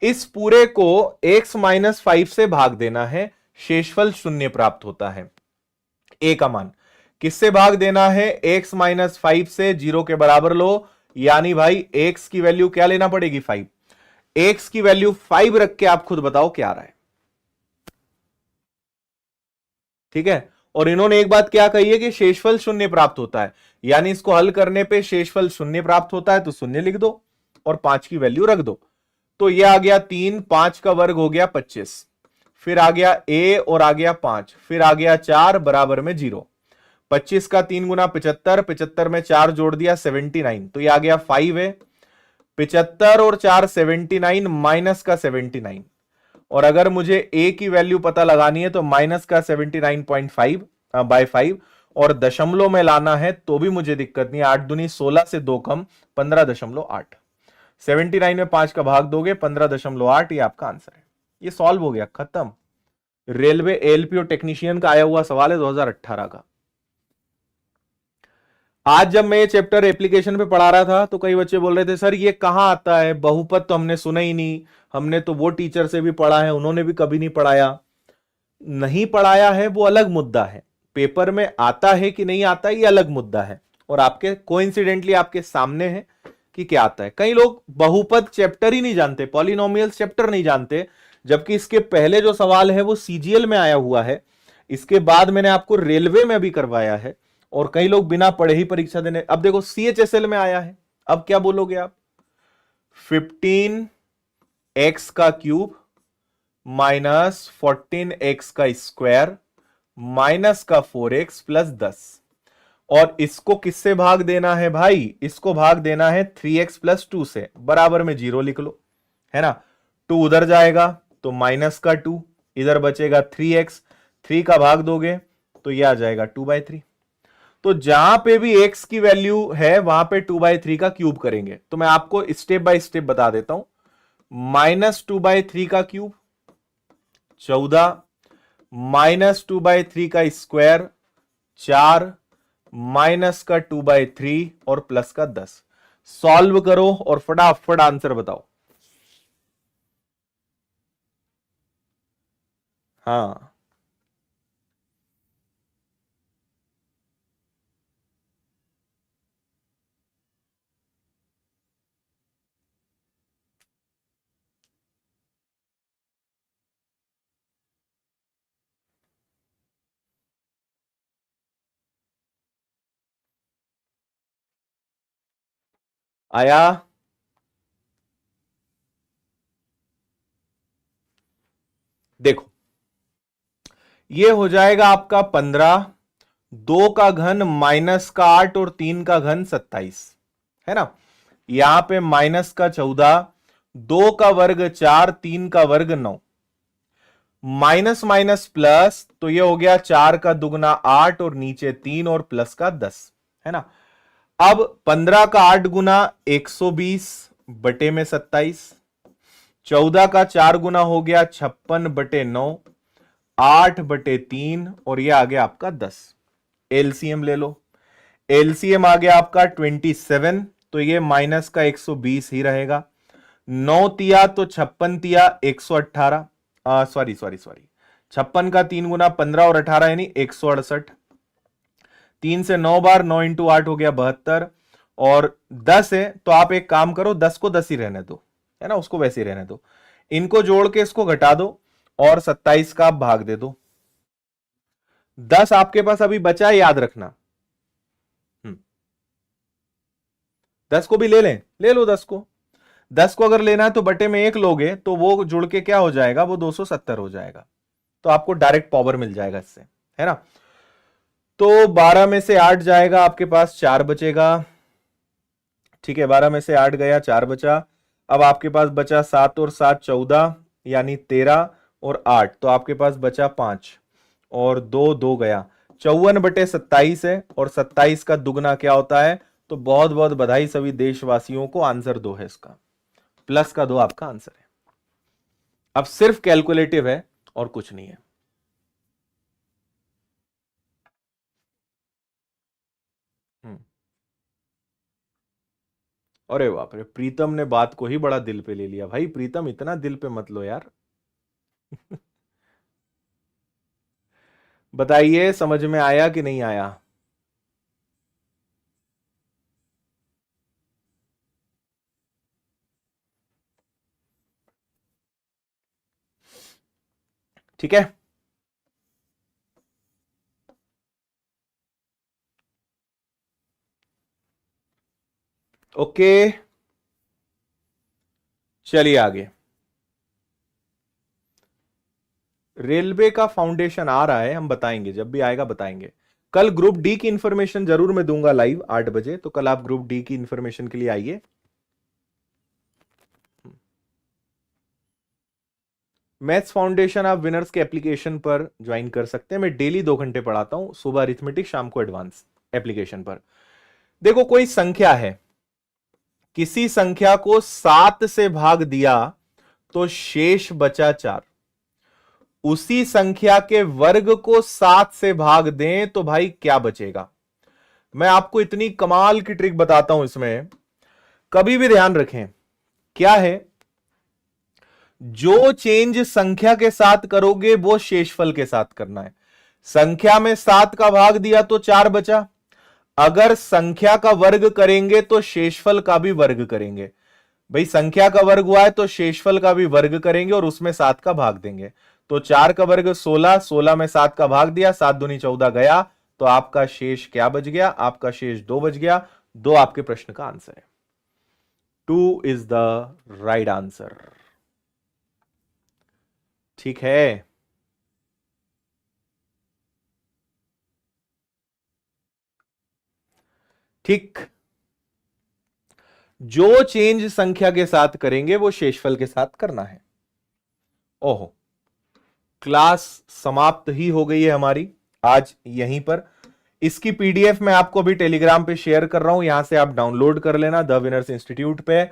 इस पूरे को x - 5 से भाग देना है, शेषफल 0 प्राप्त होता है। a का मान किससे भाग देना है? x - 5 से, 0 के बराबर लो, यानी भाई x की वैल्यू क्या लेना पड़ेगी? 5। x की वैल्यू 5 रख के आप खुद बताओ क्या आ रहा है, ठीक है। और इन्होंने एक बात क्या कही है कि शेषफल 0 प्राप्त होता है, यानी इसको हल करने पे शेषफल 0 प्राप्त होता है, तो 0 लिख दो और 5 की वैल्यू रख दो। तो ये आ गया 3, 5 का वर्ग हो गया 25, फिर आ गया a और आ गया 5, फिर आ गया 4 बराबर में 0। 25 का 3 गुना 75, 75 में 4 जोड़ दिया 79, तो ये आ गया 5 है। 75 और 4 79, माइनस का 79, और अगर मुझे a की वैल्यू पता लगानी है तो माइनस का 79.5 बाय 5, और दशमलव में लाना है तो भी मुझे दिक्कत नहीं, 8 दूनी 16 से 2 कम 15.8। 79 में 5 का भाग दोगे 15.8, ये आपका आंसर है। ये सॉल्व हो गया, खत्म। रेलवे एलपी और टेक्नीशियन का आया हुआ सवाल है 2018 का। आज जब मैं ये चैप्टर एप्लीकेशन पे पढ़ा रहा था तो कई बच्चे बोल रहे थे सर ये कहां आता है, बहुपद तो हमने सुना ही नहीं, हमने तो वो टीचर से भी पढ़ा है, उन्होंने भी कभी नहीं पढ़ाया। नहीं पढ़ाया है वो अलग मुद्दा है, पेपर में आता है कि नहीं आता ये अलग मुद्दा है, और आपके कोइंसिडेंटली आपके सामने है कि क्या आता है। कई लोग बहुपद चैप्टर ही नहीं जानते, पॉलिनोमियल्स चैप्टर नहीं जानते, जबकि इसके पहले जो सवाल है वो सीजीएल में आया हुआ है, इसके बाद मैंने आपको रेलवे में भी करवाया है, और कई लोग बिना पढ़े ही परीक्षा देने। अब देखो सीएचएसएल में आया है, अब क्या बोलोगे आप, 15x का क्यूब माइनस 14x का स्क्वायर माइनस का 4x प्लस 10, और इसको किससे भाग देना है भाई, इसको भाग देना है 3x प्लस 2 से, बराबर में 0 लिख लो, है ना। 2 उधर जाएगा तो माइनस का 2, इधर बचेगा 3x, 3 का भाग दोगे तो यह आ जाएगा 2/3। तो जहां पे भी x की वैल्यू है वहां पे 2/3 का क्यूब करेंगे। तो मैं आपको स्टेप बाय स्टेप बता देता हूं। -2/3 का क्यूब 14, -2/3 का स्क्वायर 4, माइनस का 2/3 और प्लस का 10। सॉल्व करो और फटाफट आंसर बताओ। हाँ, आया। देखो ये हो जाएगा आपका 15, 2 का घन माइनस का 8 और 3 का घन 27, है ना। यहां पे माइनस का 14, 2 का वर्ग 4, 3 का वर्ग 9, माइनस माइनस प्लस, तो ये हो गया 4 का दुगना 8 और नीचे 3 और प्लस का 10, है ना। अब 15 का 8 गुना 120 बटे में 27, 14 का 4 गुना हो गया 56 बटे 9, 8 बटे 3 और ये आ गया आपका 10। एलसीएम ले लो, एलसीएम आ गया आपका 27, तो ये माइनस का 120 ही रहेगा। 9 तिया तो 56 तिया 118, सॉरी 56 का 3 गुना 15 और 18 यानी 168, 3 से 9 बार, 9 इंटू 8 हो गया 72, और 10 है तो आप एक काम करो, 10 को 10 ही रहने दो, है ना, उसको वैसे ही रहने दो, इनको जोड़ के इसको घटा दो और 27 का आप भाग दे दो। 10 आपके पास अभी बचा है, याद रखना। 10 को भी ले लें, ले लो 10 को। 10 को अगर लेना है तो बटे में 1 लोगे तो वो जुड़ के क्या हो जाएगा, वो 270 हो जाएगा, तो आपको डायरेक्ट पावर मिल जाएगा इससे, है ना। तो 12 में से 8 जाएगा, आपके पास 4 बचेगा, ठीक है। 12 में से 8 गया, 4 बचा। अब आपके पास बचा 7 और 7 14 यानी 13 और 8, तो आपके पास बचा 5 और 2 2 गया, 54 बटे 27 है, और 27 का दुगना क्या होता है, तो बहुत बहुत बधाई सभी देशवासियों को, आंसर 2 है इसका, प्लस का 2 आपका आंसर है। अब सिर्फ कैलकुलेटिव है और कुछ नहीं है। अरे बाप रे, प्रीतम ने बात को ही बड़ा दिल पे ले लिया भाई। प्रीतम इतना दिल पे मत लो यार। बताइए समझ में आया कि नहीं आया। ठीक है, ओके, चलिए आगे। रेलवे का फाउंडेशन आ रहा है, हम बताएंगे, जब भी आएगा बताएंगे। कल ग्रुप डी की इंफॉर्मेशन जरूर मैं दूंगा लाइव 8 बजे, तो कल आप ग्रुप डी की इंफॉर्मेशन के लिए आइए। मैथ्स फाउंडेशन आप विनर्स के एप्लीकेशन पर ज्वाइन कर सकते हैं। मैं डेली 2 घंटे पढ़ाता हूं, सुबह अरिथमेटिक, शाम को एडवांस, एप्लीकेशन पर। देखो कोई संख्या है, किसी संख्या को 7 से भाग दिया तो शेष बचा 4, उसी संख्या के वर्ग को 7 से भाग दें तो भाई क्या बचेगा। मैं आपको इतनी कमाल की ट्रिक बताता हूं इसमें, कभी भी ध्यान रखें, क्या है, जो चेंज संख्या के साथ करोगे वो शेषफल के साथ करना है। संख्या में 7 का भाग दिया तो 4 बचा, अगर संख्या का वर्ग करेंगे तो शेषफल का भी वर्ग करेंगे। भाई संख्या का वर्ग हुआ है तो शेषफल का भी वर्ग करेंगे और उसमें 7 का भाग देंगे। तो 4 का वर्ग 16, 16 में 7 का भाग दिया, 7 दूनी 14 गया, तो आपका शेष क्या बच गया? आपका शेष 2 बच गया। 2 आपके प्रश्न का आंसर है। 2 इज द राइट आंसर। ठीक है, ठीक। जो चेंज संख्या के साथ करेंगे वो शेषफल के साथ करना है। ओहो, क्लास समाप्त ही हो गई है हमारी आज यहीं पर। इसकी पीडीएफ मैं आपको अभी टेलीग्राम पे शेयर कर रहा हूं, यहां से आप डाउनलोड कर लेना द विनर्स इंस्टीट्यूट पे।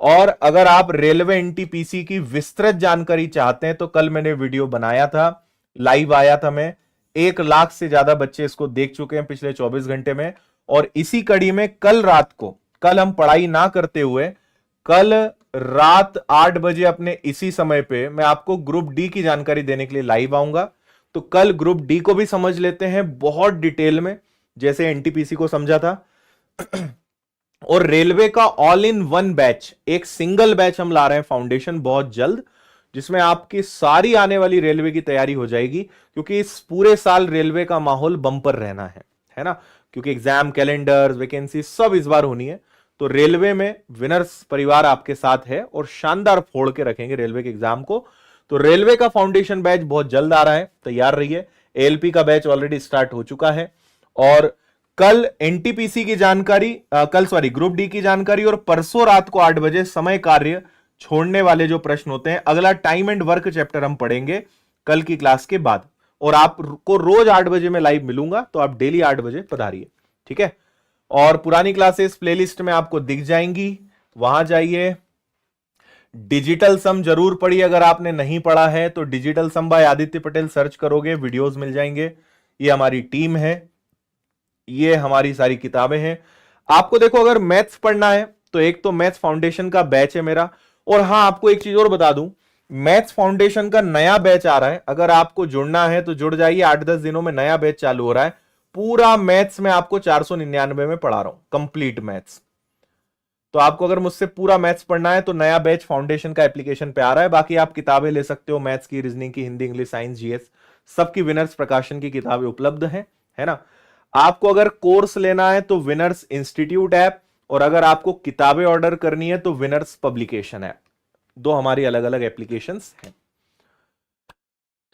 और अगर आप रेलवे एनटीपीसी की विस्तृत जानकारी चाहते हैं तो कल मैंने वीडियो बनाया था, लाइव आया था मैं। 1 लाख से ज्यादा बच्चे इसको देख चुके हैं पिछले 24 घंटे में। और इसी कड़ी में कल रात को, कल हम पढ़ाई ना करते हुए, कल रात 8 बजे अपने इसी समय पे मैं आपको ग्रुप डी की जानकारी देने के लिए लाइव आऊंगा। तो कल ग्रुप डी को भी समझ लेते हैं बहुत डिटेल में, जैसे एनटीपीसी को समझा था। और रेलवे का ऑल इन वन बैच, एक सिंगल बैच हम ला रहे हैं फाउंडेशन बहुत जल्द, जिसमें आपकी सारी आने वाली रेलवे की तैयारी हो जाएगी। क्योंकि इस पूरे साल रेलवे का माहौल बंपर रहना है ना, क्योंकि एग्जाम, कैलेंडर, वैकेंसी सब इस बार होनी है। तो रेलवे में विनर्स परिवार आपके साथ है और शानदार फोड़ के रखेंगे रेलवे के एग्जाम को। तो रेलवे का फाउंडेशन बैच बहुत जल्द आ रहा है, तैयार रहिए। एएलपी का बैच ऑलरेडी स्टार्ट हो चुका है। और कल एनटीपीसी की जानकारी, ग्रुप डी की जानकारी, और परसों रात को 8 बजे समय कार्य छोड़ने वाले जो प्रश्न होते हैं, अगला टाइम एंड वर्क चैप्टर हम पढ़ेंगे कल की क्लास के बाद। और आपको रोज 8 बजे मैं लाइव मिलूंगा, तो आप डेली 8 बजे पधारिए, ठीक है। और पुरानी क्लासेस प्लेलिस्ट में आपको दिख जाएंगी, वहां जाइए। डिजिटल सम जरूर पढ़िए, अगर आपने नहीं पढ़ा है तो डिजिटल सम बाय आदित्य पटेल सर्च करोगे, वीडियोस मिल जाएंगे। ये हमारी टीम है, ये हमारी सारी किताबें हैं। आपको देखो, अगर मैथ्स पढ़ना है तो एक तो मैथ्स फाउंडेशन का बैच है मेरा। और हां, आपको एक चीज और बता दूं, मैथ्स फाउंडेशन का नया बैच आ रहा है, अगर आपको जुड़ना है तो जुड़ जाइए। 8-10 दिनों में नया बैच चालू हो रहा है। पूरा मैथ्स में आपको 499 में पढ़ा रहा हूं, कंप्लीट मैथ्स। तो आपको अगर मुझसे पूरा मैथ्स पढ़ना है तो नया बैच फाउंडेशन का एप्लीकेशन पे आ रहा है। बाकी आप किताबें ले सकते हो, मैथ्स की, रीजनिंग की, हिंदी, इंग्लिश, साइंस, जीएस, सबकी विनर्स प्रकाशन की किताबें उपलब्ध हैं, है ना। आपको अगर कोर्स लेना है तो विनर्स इंस्टीट्यूट ऐप, और अगर आपको किताबें ऑर्डर करनी है तो विनर्स पब्लिकेशन ऐप। 2 हमारी अलग अलग एप्लीकेशंस हैं,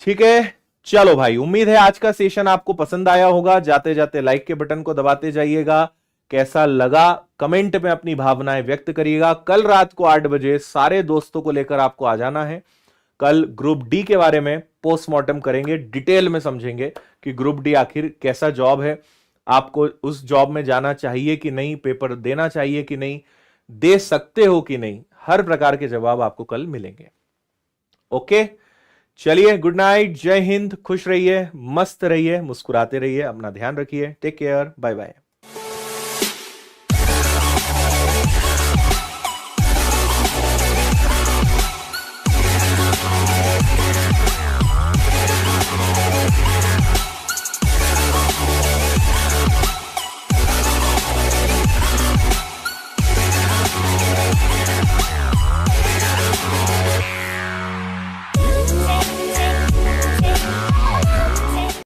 ठीक है। चलो भाई, उम्मीद है आज का सेशन आपको पसंद आया होगा। जाते जाते लाइक के बटन को दबाते जाइएगा। कैसा लगा कमेंट में अपनी भावनाएं व्यक्त करिएगा। कल रात को 8 बजे सारे दोस्तों को लेकर आपको आ जाना है। कल ग्रुप डी के बारे में पोस्टमार्टम करेंगे, डिटेल में समझेंगे कि ग्रुप डी आखिर कैसा जॉब है, आपको उस जॉब में जाना चाहिए कि नहीं, पेपर देना चाहिए कि नहीं, दे सकते हो कि नहीं, हर प्रकार के जवाब आपको कल मिलेंगे। ओके, चलिए, गुड नाइट, जय हिंद, खुश रहिए, मस्त रहिए, मुस्कुराते रहिए, अपना ध्यान रखिए, टेक केयर, बाय बाय।